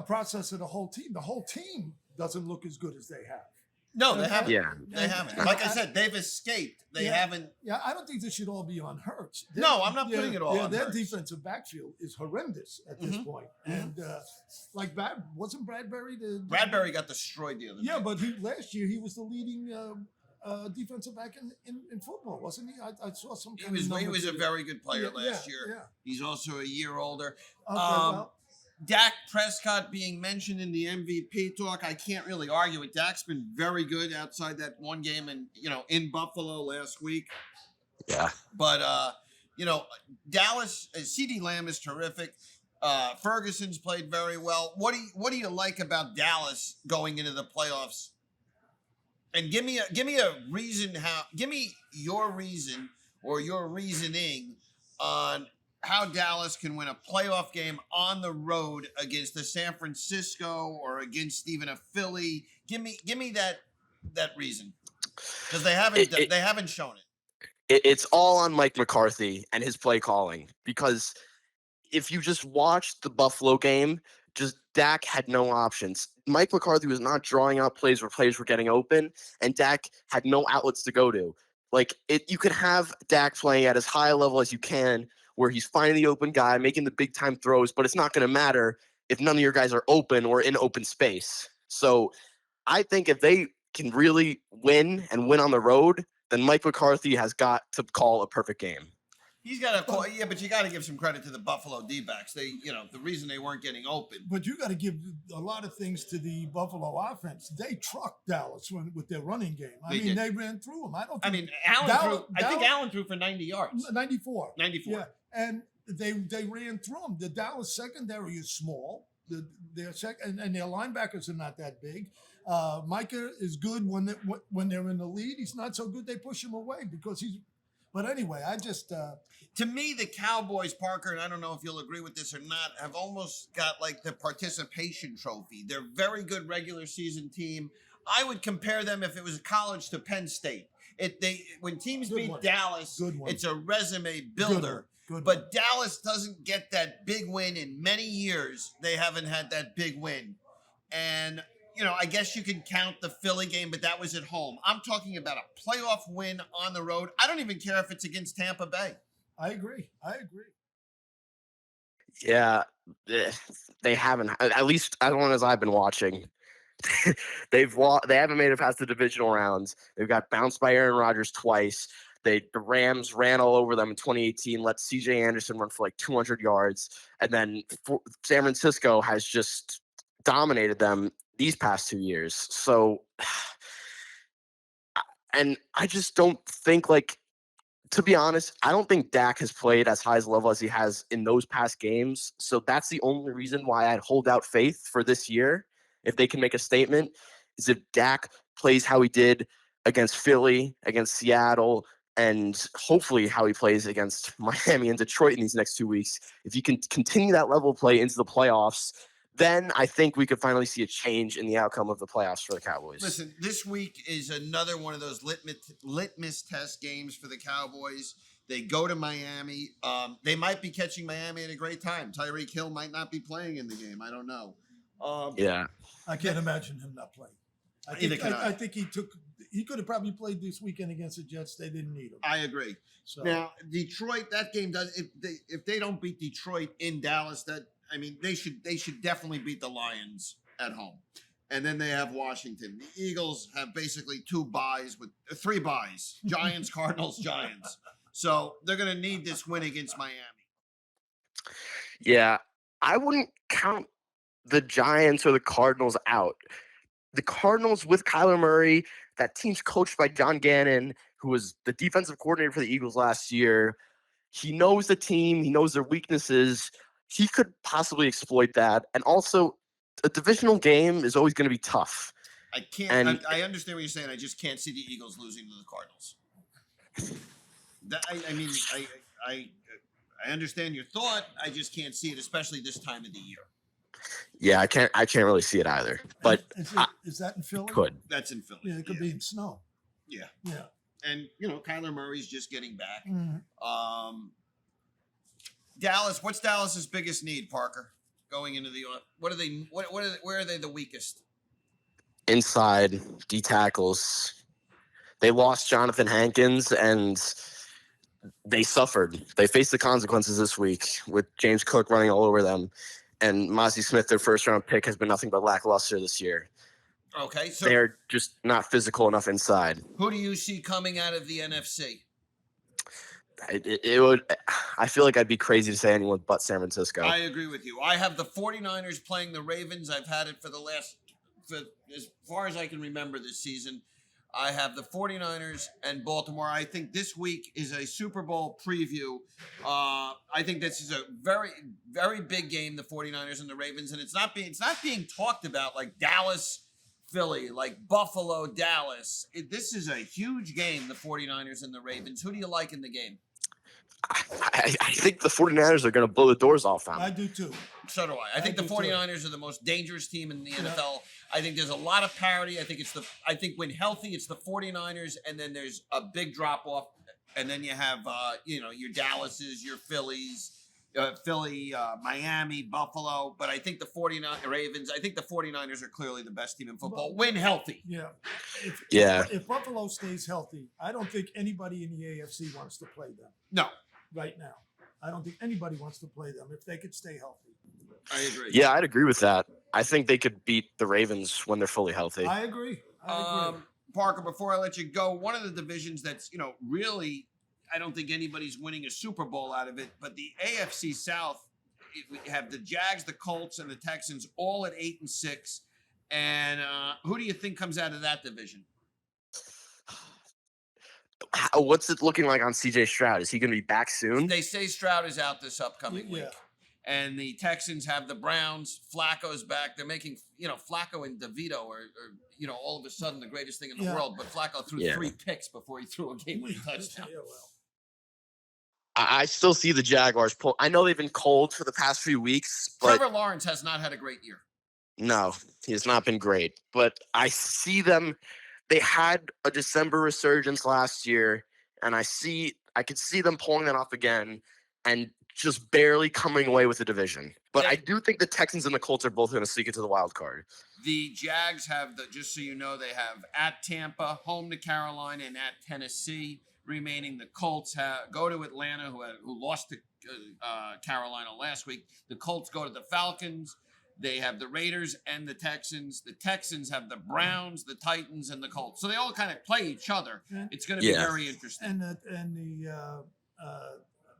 process of the whole team. The whole team doesn't look as good as they have. No, they haven't. Yeah. They haven't. Like I said, they've escaped. They haven't. Yeah, I don't think this should all be on Hurts. No, I'm not putting it all on their Hurts. defensive backfield is horrendous at this point. And wasn't Bradbury Bradbury got destroyed the other night. but last year he was the leading defensive back in football, wasn't he? I saw some kind of He was a very good player last year. Yeah. He's also a year older. Okay, Dak Prescott being mentioned in the MVP talk, I can't really argue it. Dak's been very good outside that one game in Buffalo last week. yeah. But Dallas, CeeDee Lamb is terrific. Ferguson's played very well. What do you like about Dallas going into the playoffs? And give me a reason give me your reason or your reasoning on how Dallas can win a playoff game on the road against the San Francisco or against even a Philly. Give me that reason, because they haven't shown it. It's all on Mike McCarthy and his play calling, because if you just watch the Buffalo game, just Dak had no options. Mike McCarthy was not drawing out plays where players were getting open, and Dak had no outlets to go to. You can have Dak playing at as high a level as you can, where he's finding the open guy, making the big time throws, but it's not going to matter if none of your guys are open or in open space. So I think if they can really win and win on the road, then Mike McCarthy has got to call a perfect game. He's got to call, but you got to give some credit to the Buffalo D-backs. They, the reason they weren't getting open. But you got to give a lot of things to the Buffalo offense. They trucked Dallas with their running game. They ran through them. I think Allen threw for 90 yards. 94. 94. Yeah, and they ran through them. The Dallas secondary is small. And their linebackers are not that big. Micah is good when they're in the lead. He's not so good. They push him away because he's. But anyway, I just to me, the Cowboys, Parker, and I don't know if you'll agree with this or not, have almost got like the participation trophy. They're a very good regular season team. I would compare them, if it was a college, to Penn State. When teams beat Dallas, it's a resume builder. Good. But Dallas doesn't get that big win in many years. They haven't had that big win. And I guess you can count the Philly game, but that was at home. I'm talking about a playoff win on the road. I don't even care if it's against Tampa Bay. I agree. Yeah, they haven't. At least as long as I've been watching, they haven't made it past the divisional rounds. They've got bounced by Aaron Rodgers twice. The Rams ran all over them in 2018, let C.J. Anderson run for like 200 yards. And then San Francisco has just dominated them these past 2 years. So, and I just don't think, to be honest, I don't think Dak has played as high a level as he has in those past games. So that's the only reason why I'd hold out faith for this year. If they can make a statement, is if Dak plays how he did against Philly, against Seattle, and hopefully how he plays against Miami and Detroit in these next 2 weeks. If you can continue that level of play into the playoffs, then I think we could finally see a change in the outcome of the playoffs for the Cowboys. Listen, this week is another one of those litmus test games for the Cowboys. They go to Miami. They might be catching Miami at a great time. Tyreek Hill might not be playing in the game. I don't know. Yeah. I can't imagine him not playing. I think he could have probably played this weekend against the Jets. They didn't need him. I agree. So now Detroit, that game does. If they don't beat Detroit in Dallas, they should definitely beat the Lions at home, and then they have Washington. The Eagles have basically 3 byes: Giants, Cardinals, Giants. So they're going to need this win against Miami. Yeah, I wouldn't count the Giants or the Cardinals out. The Cardinals with Kyler Murray, that team's coached by John Gannon, who was the defensive coordinator for the Eagles last year. He knows the team. He knows their weaknesses. He could possibly exploit that. And also, a divisional game is always going to be tough. I can't. And I understand what you're saying. I just can't see the Eagles losing to the Cardinals. I mean, I understand your thought. I just can't see it, especially this time of the year. yeah, I can't really see it either. But Is that in Philly? could. That's in Philly. Yeah, it could be in snow. Yeah. Yeah. And Kyler Murray's just getting back. Mhm. Dallas. What's Dallas's biggest need, Parker? Going into the what are they? Where are they the weakest? Inside D tackles. They lost Jonathan Hankins, and they suffered. They faced the consequences this week with James Cook running all over them. And Mozzie Smith, their first-round pick, has been nothing but lackluster this year. Okay, so They're just not physical enough inside. who do you see coming out of the NFC? It would. I feel like I'd be crazy to say anyone but San Francisco. I agree with you. I have the 49ers playing the Ravens. I've had it for as far as I can remember this season. I have the 49ers and Baltimore. I think this week is a Super Bowl preview. I think this is a very, very big game, the 49ers and the Ravens, and it's not being talked about like Dallas, Philly, like Buffalo, Dallas. This is a huge game, the 49ers and the Ravens. Who do you like in the game? I think the 49ers are going to blow the doors off them. I do too. So do I. I think the do too. 49ers are the most dangerous team in the NFL. I think there's a lot of parity. I think when healthy, it's the 49ers, and then there's a big drop off, and then you have your Dallases, your Phillies, Philly, Miami, Buffalo. But I think the 49 Ravens. I think the 49ers are clearly the best team in football when healthy. Yeah. Yeah. If Buffalo stays healthy, I don't think anybody in the AFC wants to play them No, right now. I don't think anybody wants to play them if they could stay healthy. I agree. Yeah, I'd agree with that. I think they could beat the Ravens when they're fully healthy. I agree. Parker, before I let you go, one of the divisions that's really, I don't think anybody's winning a Super Bowl out of it, but the AFC South, we have the Jags, the Colts, and the Texans all at 8-6. And who do you think comes out of that division? What's it looking like on CJ Stroud? Is he going to be back soon? They say Stroud is out this upcoming week. Yeah. And the Texans have the Browns. Flacco's back. They're making, Flacco and DeVito are all of a sudden the greatest thing in the world. But Flacco threw 3 picks before he threw a game-winning touchdown. Yeah, well. I still see the Jaguars pull. I know they've been cold for the past few weeks, but Trevor Lawrence has not had a great year. no, he has not been great. But I see them. They had a December resurgence last year, and I could see them pulling that off again and just barely coming away with the division. But I do think the Texans and the Colts are both going to sneak into the wild card. The Jags have just so you know, they have at Tampa, home to Carolina, and at Tennessee remaining. The Colts go to Atlanta, who lost to Carolina last week. The Colts go to the Falcons. They have the Raiders and the Texans. The Texans have the Browns, the Titans, and the Colts. So they all kind of play each other. It's going to be very interesting. And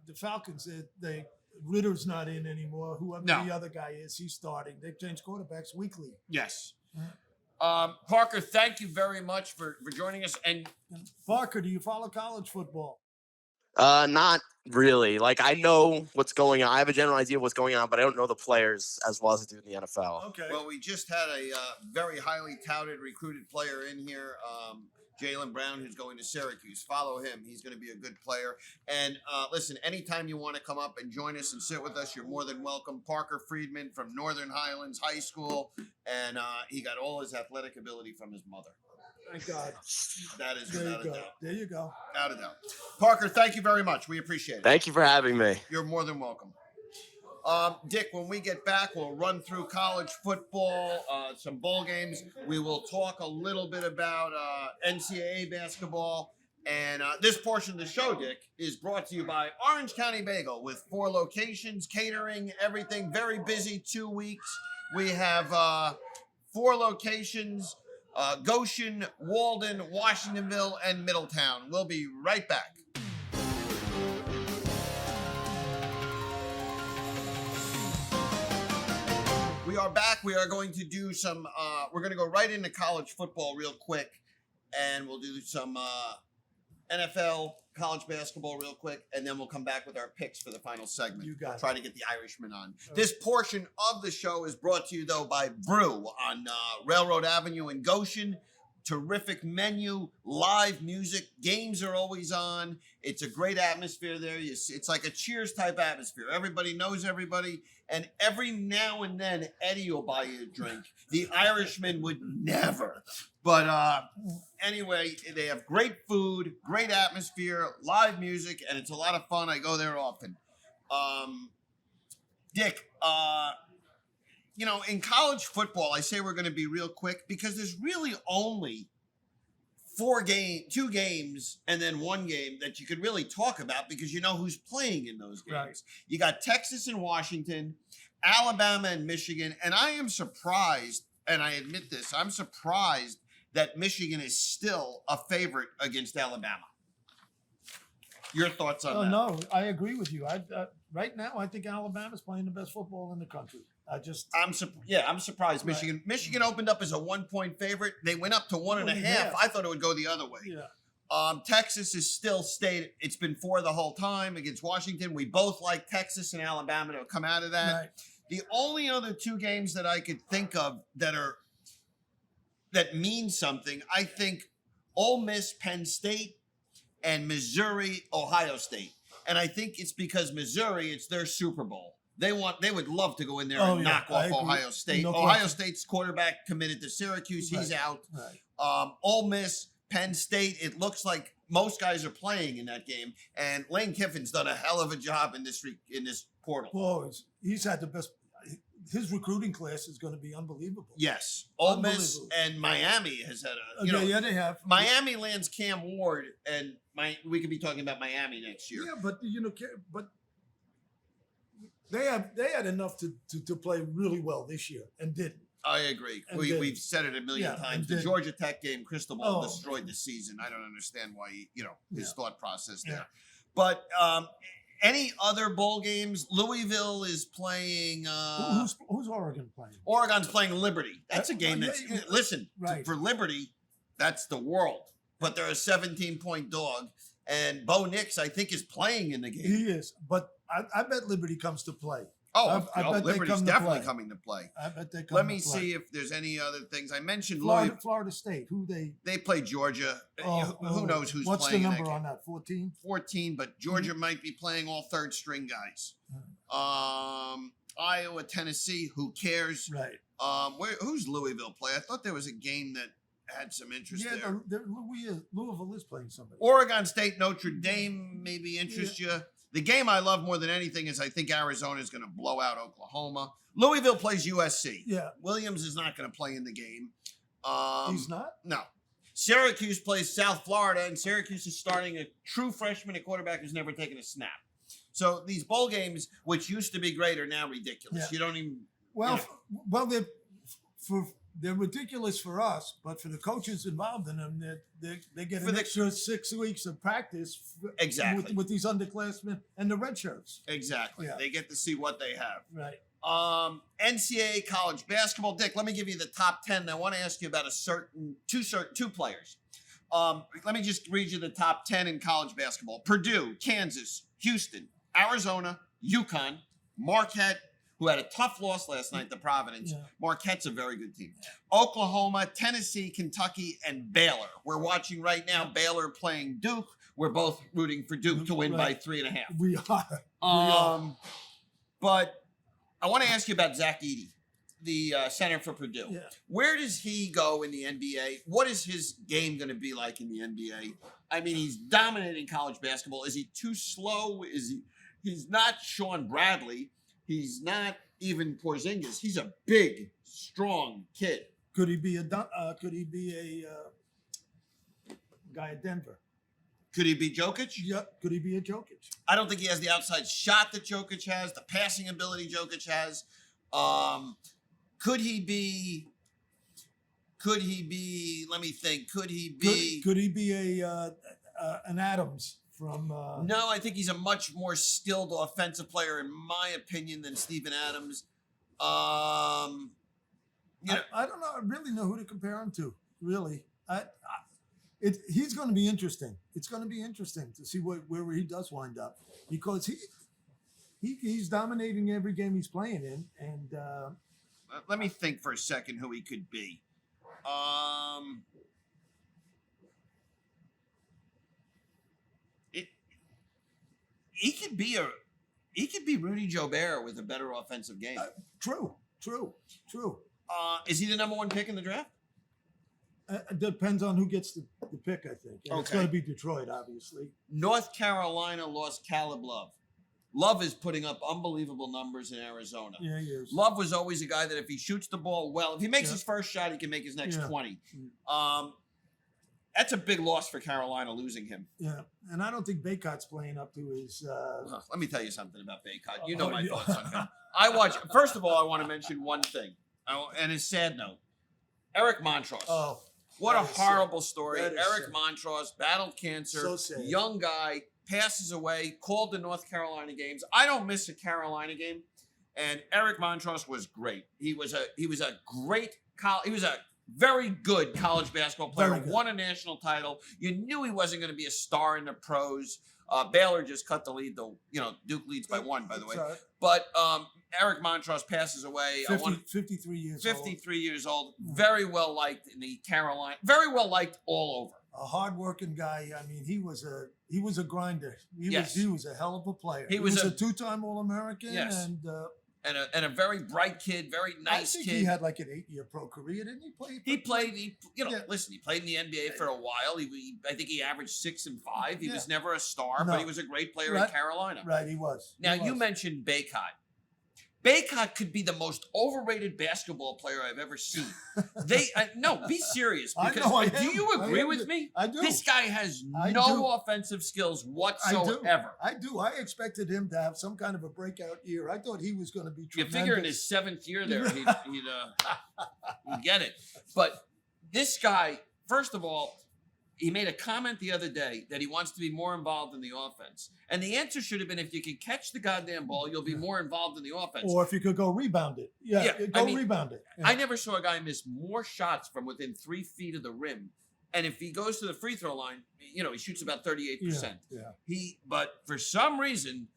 the Falcons, they Ritter's not in anymore. Whoever the other guy is, he's starting. They change quarterbacks weekly. Yes. Parker, thank you very much for joining us. And Parker, do you follow college football? Not really. Like, I know what's going on. I have a general idea of what's going on, but I don't know the players as well as I do in the NFL. Okay. Well, we just had a very highly touted recruited player in here, Jayden Brown, who's going to Syracuse. Follow him. He's going to be a good player. And listen, anytime you want to come up and join us and sit with us, you're more than welcome. Parker Friedman from Northern Highlands High School, and he got all his athletic ability from his mother. Thank God. That is There without you a go. doubt. There you go. Without a doubt. Parker, thank you very much. We appreciate it. Thank you for having me. You're more than welcome. Dick, when we get back, we'll run through college football, some bowl games. We will talk a little bit about NCAA basketball. And this portion of the show, Dick, is brought to you by Orange County Bagel with 4 locations, catering, everything. Very busy 2 weeks. We have 4 locations, Goshen, Walden, Washingtonville, and Middletown. We'll be right back. We are back. We are going to do some, we're going to go right into college football real quick, and we'll do some NFL, college basketball real quick, and then we'll come back with our picks for the final segment. You got it. Try to get the Irishman on. This portion of the show is brought to you, though, by Brew on Railroad Avenue in Goshen. Terrific menu, live music, games are always on. It's a great atmosphere there. It's like a Cheers type atmosphere. Everybody knows everybody, and every now and then Eddie will buy you a drink. The Irishman would never. But anyway, they have great food, great atmosphere, live music, and it's a lot of fun. I go there often. Dick, you know, in college football, I say we're going to be real quick because there's really only 2 games and then 1 game that you could really talk about because you know who's playing in those games. Right. You got Texas and Washington, Alabama and Michigan, and I am surprised, and I admit this, I'm surprised that Michigan is still a favorite against Alabama. Your thoughts on that? No, I agree with you. Right now, I think Alabama's playing the best football in the country. I'm surprised. Right. Michigan opened up as a 1-point favorite. They went up to 1.5. Yeah. I thought it would go the other way. Yeah. Texas is still stayed. It's been 4 the whole time against Washington. We both like Texas and Alabama to come out of that. Right. The only other 2 games that I could think of that mean something, I think Ole Miss, Penn State, and Missouri, Ohio State. And I think it's because Missouri, it's their Super Bowl. They would love to go in there and knock off Ohio State. No Ohio question. State's quarterback committed to Syracuse. He's Right. out. Right. Ole Miss, Penn State, it looks like most guys are playing in that game. And Lane Kiffin's done a hell of a job in this portal. Well, he's had the best. His recruiting class is going to be unbelievable. Yes. Ole Miss Unbelievable. and Miami has had Yeah, they have. Miami lands Cam Ward, and we could be talking about Miami next year. Yeah, but they had enough to play really well this year and didn't. I agree. And We've said it a million yeah, times. and The then- Georgia Tech game, Crystal Ball Oh. destroyed the season. I don't understand why his Yeah. thought process there. Yeah. But any other bowl games? Louisville is playing. Who's Oregon playing? Oregon's playing Liberty. That's a game that's yeah, listen right. for Liberty. That's the world. But they're a 17-point dog, and Bo Nix I think is playing in the game. He is, but I bet Liberty comes to play. I bet they Liberty's come to definitely play. coming to play. I bet they come. Let to me play. see if there's any other things. I mentioned Florida State. Who they? They play Georgia. Who knows who's What's playing? the in that number game. on that? 14. 14, but Georgia might be playing all third string guys. Iowa, Tennessee. Who cares? Right. Who's Louisville play? I thought there was a game that had some interest Yeah, there. Louisville is playing somebody. Oregon State, Notre Dame maybe interest you. The game I love more than anything is I think Arizona is going to blow out Oklahoma. Louisville plays USC. Yeah. Williams is not going to play in the game. He's not. No. Syracuse plays South Florida, and Syracuse is starting a true freshman at quarterback who's never taken a snap. So these bowl games, which used to be great, are now ridiculous. Yeah. You don't even. Well, they're ridiculous for us, but for the coaches involved in them, they get an extra 6 weeks of practice. Exactly. with these underclassmen and the red shirts. Exactly. Yeah. They get to see what they have. Right. NCAA college basketball. Dick, let me give you the top 10. I want to ask you about two players. Let me just read you the top 10 in college basketball. Purdue, Kansas, Houston, Arizona, UConn, Marquette, who had a tough loss last night to Providence. Yeah. Marquette's a very good team. Oklahoma, Tennessee, Kentucky, and Baylor. We're watching right now Baylor playing Duke. We're both rooting for Duke to win by 3.5. We are. But I want to ask you about Zach Edey, the center for Purdue. Yeah. Where does he go in the NBA? What is his game going to be like in the NBA? I mean, he's dominating college basketball. Is he too slow? He's not Sean Bradley. He's not even Porzingis. He's a big, strong kid. Could he be a guy at Denver? Could he be Jokic? Yeah. Could he be a Jokic? I don't think he has the outside shot that Jokic has, the passing ability Jokic has. Could he be? Let me think. Could he be? Could he be an Adams from? No, I think he's a much more skilled offensive player, in my opinion, than Steven Adams. I don't know. I really know who to compare him to. Really, He's going to be interesting. It's going to be interesting to see where he does wind up because he's dominating every game he's playing in. And let me think for a second who he could be. He could be Rudy Gobert with a better offensive game. True. Is he the number 1 pick in the draft? Depends on who gets the pick, I think. And It's Okay. going to be Detroit, obviously. North Carolina lost Caleb Love. Love is putting up unbelievable numbers in Arizona. Yeah, he is. Love was always a guy that if he shoots the ball well, if he makes Yeah. his first shot, he can make his next Yeah. 20. That's a big loss for Carolina losing him. Yeah, and I don't think Baycott's playing up to his. Let me tell you something about Baycott. You know my thoughts on him. First of all, I want to mention one thing, and a sad note. Eric Montross. Oh, What a that is horrible story. That is Eric sad. Montross battled cancer. So sad. Young guy, passes away, called the North Carolina games. I don't miss a Carolina game. And Eric Montross was great. He was a very good college basketball player. Very good. Won a national title. You knew he wasn't going to be a star in the pros. Baylor just cut the lead, though. Duke leads by 1, by the way. But Eric Montross passes away. 53 years 53 years old. Very well liked in the Carolina. Very well liked all over. old. A hardworking guy. I mean, he was a grinder. Yes. He was a hell of a player. He He was was a- a 2-time All-American. Yes. And And a very bright kid, very I nice think kid. he had like an 8-year pro career, didn't he? He played. Yeah. Listen. He played in the NBA for a while. I think he averaged 6 and 5. He Yeah. was never a star, No. but he was a great player Right. in Carolina. Right, he was. Now He you was. mentioned Baycott. Baycott could be the most overrated basketball player I've ever seen. No, be serious. I Because know, I do am. you I agree am. with me? I do. This guy has I no do. offensive skills whatsoever. I do. I expected him to have some kind of a breakout year. I thought he was going to be You tremendous. figure in his 7th year there, he'd get it. But this guy, first of all, he made a comment the other day that he wants to be more involved in the offense. And the answer should have been, if you can catch the goddamn ball, you'll be more involved in the offense. Or if you could go rebound it. Yeah, Go I mean, rebound it. Yeah. I never saw a guy miss more shots from within 3 feet of the rim. And if he goes to the free throw line, he shoots about 38%. Yeah. But for some reason,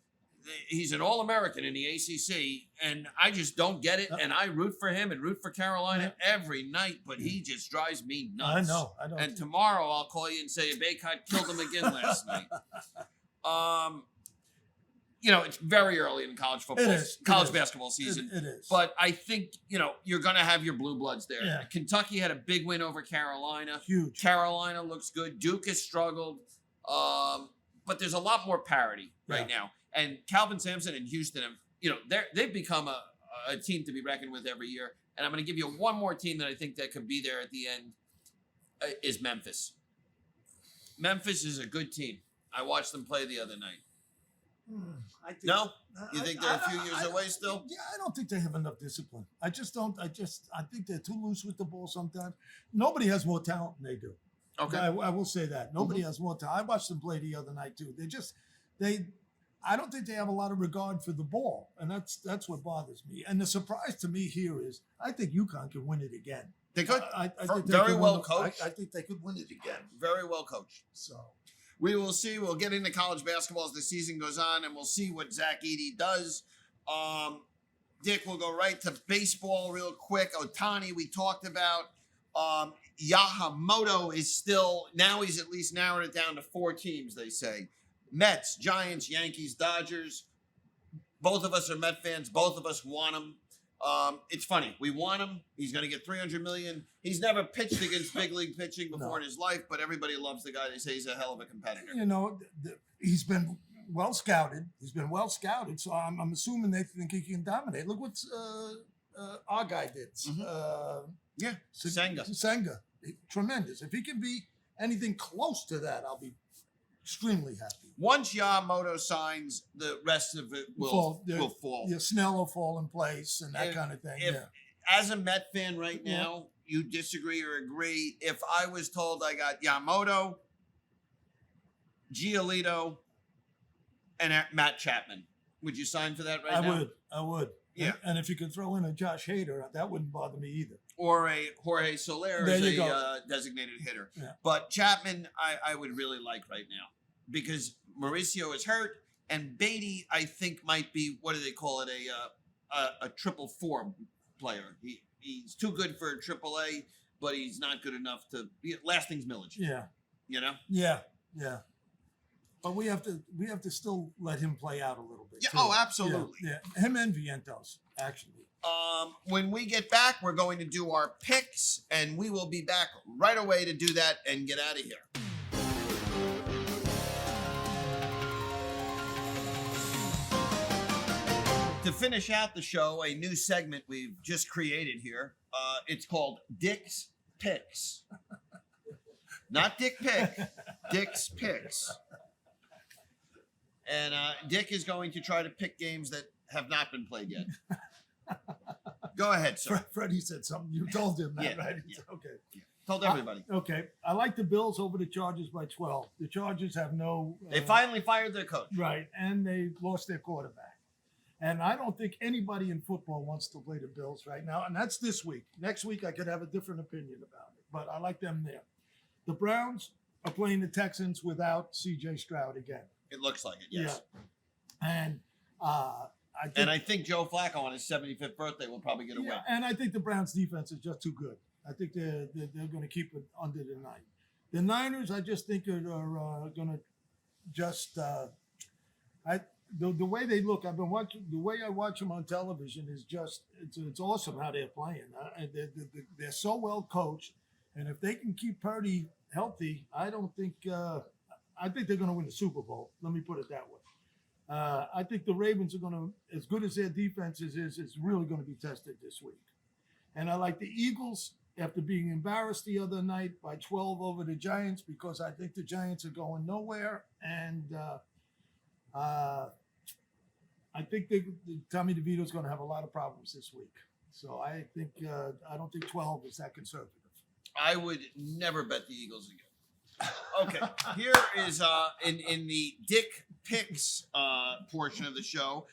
he's an All-American in the ACC, and I just don't get it. And I root for him and root for Carolina every night, but he just drives me nuts. I know. And tomorrow I'll call you and say Baycott killed him again last night. It's very early in college football, college basketball season. It is. But I think, you're going to have your blue bloods there. Yeah. Kentucky had a big win over Carolina. Huge. Carolina looks good. Duke has struggled. But there's a lot more parity right now. And Calvin Sampson and Houston, they've become a team to be reckoned with every year. And I'm going to give you one more team that I think that could be there at the end is Memphis. Memphis is a good team. I watched them play the other night. I think, No? You think they're a few years away still? Yeah, I don't think they have enough discipline. I just don't. I think they're too loose with the ball sometimes. Nobody has more talent than they do. Okay. I will say that. Nobody has more talent. I watched them play the other night too. I don't think they have a lot of regard for the ball, and that's what bothers me. And the surprise to me here is I think UConn can win it again. They could. I think they Very could well win- coached. I think they could win it again. Very well coached. So We will see. We'll get into college basketball as the season goes on, and we'll see what Zach Edey does. Dick, we'll go right to baseball real quick. Otani, we talked about. Yamamoto is still, now he's at least narrowed it down to 4 teams, they say. Mets, Giants, Yankees, Dodgers. Both of us are Met fans. Both of us want him. It's funny. We want him. He's going to get $300 million. He's never pitched against big league pitching before in his life, but everybody loves the guy. They say he's a hell of a competitor. he's been well scouted. So I'm assuming they think he can dominate. Look what our guy did. Yeah, Senga. Senga, tremendous. If he can be anything close to that, I'll be extremely happy. Once Yamamoto signs, the rest of it will fall. Yeah, Snell will fall in place and that kind of thing. As a Met fan right now, you disagree or agree, if I was told I got Yamamoto, Giolito, and Matt Chapman, would you sign for that right now? I would. Yeah. And if you could throw in a Josh Hader, that wouldn't bother me either. Or a Jorge Soler There as you a go. designated hitter. Yeah. But Chapman, I would really like right now because Mauricio is hurt, and Beatty, I think, might be, what do they call it, a triple four player. He's too good for AAA, but he's not good enough to be. Last thing's Millage. Yeah. You know? Yeah. But we have to still let him play out a little bit. Yeah. too. Oh, absolutely. Yeah. Him and Vientos, actually. When we get back, we're going to do our picks, and we will be back right away to do that and get out of here. To finish out the show, a new segment we've just created here. It's called Dick's Picks. Not Dick Pick, Dick's Picks. And Dick is going to try to pick games that have not been played yet. Go ahead, sir. Freddie said something. You told him that, Yeah, right? yeah. Okay. Told everybody. Okay. I like the Bills over the Chargers by 12. The Chargers have no. They finally fired their coach. Right, and they lost their quarterback. And I don't think anybody in football wants to play the Bills right now. And that's this week. Next week, I could have a different opinion about it. But I like them there. The Browns are playing the Texans without C.J. Stroud again. It looks like it, yes. Yeah. And I think Joe Flacco on his 75th birthday will probably get a win. and I think the Browns' defense is just too good. I think they're going to keep it under the 9. The Niners, I just think are going to just the way they look. I've been watching the way I watch them on television is just it's awesome how they're playing. They're so well coached, and if they can keep Purdy healthy, I think they're going to win the Super Bowl. Let me put it that way. I think the Ravens are going to, as good as their defense is really going to be tested this week. And I like the Eagles after being embarrassed the other night by 12 over the Giants because I think the Giants are going nowhere. And I think Tommy DeVito's going to have a lot of problems this week. So I don't think 12 is that conservative. I would never bet the Eagles again. Okay, here is in the Dick Picks portion of the show.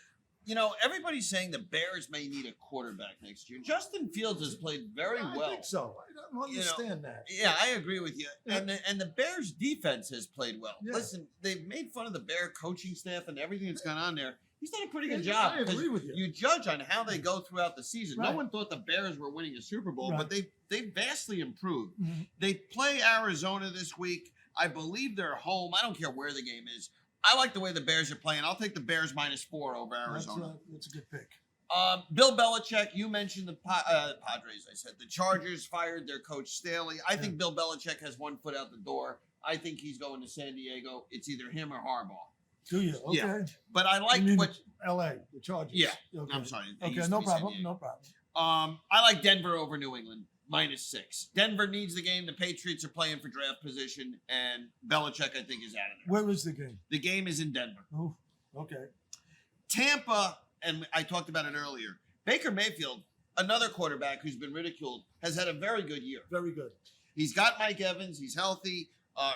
You know, everybody's saying the Bears may need a quarterback next year. Justin Fields has played very well. I think so. I don't understand that. Yeah, I agree with you. Yeah. And the Bears defense has played well. Yeah. Listen, they've made fun of the Bear coaching staff and everything that's gone on there. He's done a pretty good Yeah, job. I agree with you. You judge on how they go throughout the season. No Right. one thought the Bears were winning a Super Bowl, Right. but they vastly improved. Mhm. They play Arizona this week. I believe they're home. I don't care where the game is. I like the way the Bears are playing. I'll take the Bears -4 over Arizona. That's a good pick. Bill Belichick, you mentioned the Padres. I said the Chargers fired their coach Staley. I think Bill Belichick has one foot out the door. I think he's going to San Diego. It's either him or Harbaugh. Do you? Okay. Yeah. But I like You mean what. L.A. the Chargers. Yeah. Okay. I'm sorry. It Okay, used to no be San problem. Diego. No problem. I like Denver over New England -6. Denver needs the game. The Patriots are playing for draft position, and Belichick, I think, is out of there. Where is the game? The game is in Denver. Oh, okay. Tampa, and I talked about it earlier. Baker Mayfield, another quarterback who's been ridiculed, has had a very good year. Very good. He's got Mike Evans. He's healthy.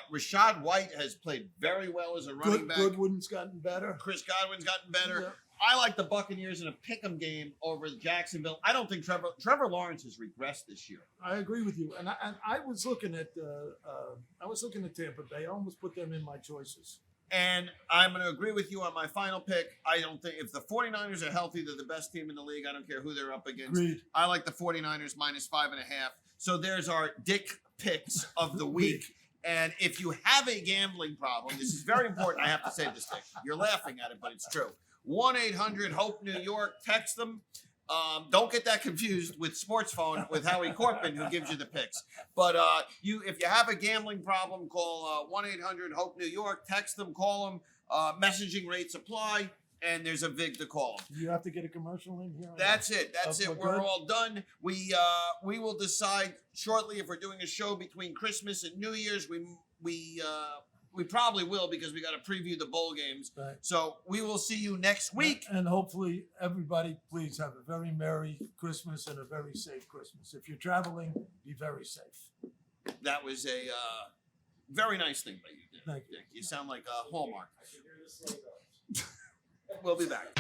Rashad White has played very well as a running back. Goodwin's gotten better. Chris Godwin's gotten better. Yeah. I like the Buccaneers in a pick'em game over Jacksonville. I don't think Trevor Lawrence has regressed this year. I agree with you. And I was looking at Tampa Bay. I almost put them in my choices. And I'm going to agree with you on my final pick. I don't think if the 49ers are healthy, they're the best team in the league. I don't care who they're up against. Agreed. I like the 49ers -5.5. So there's our Dick Picks of the week. And if you have a gambling problem, this is very important. I have to say this, Dick. You're laughing at it, but it's true. 1-800-HOPE-NEW YORK. Text them. Don't get that confused with Sports Phone with Howie Corpin, who gives you the picks. But if you have a gambling problem, call 1-800-HOPE-NEW YORK. Text them, call them. Messaging rates apply, and there's a VIG to call them. Do you have to get a commercial in here? That's it. That's it. We're We're good? all done. We will decide shortly if we're doing a show between Christmas and New Year's. We probably will because we got to preview the bowl games. Right. So we will see you next week. And hopefully everybody, please have a very Merry Christmas and a very safe Christmas. If you're traveling, be very safe. That was a very nice thing by you, Dick. Thank you. Dick. You sound like a Hallmark. We'll be back.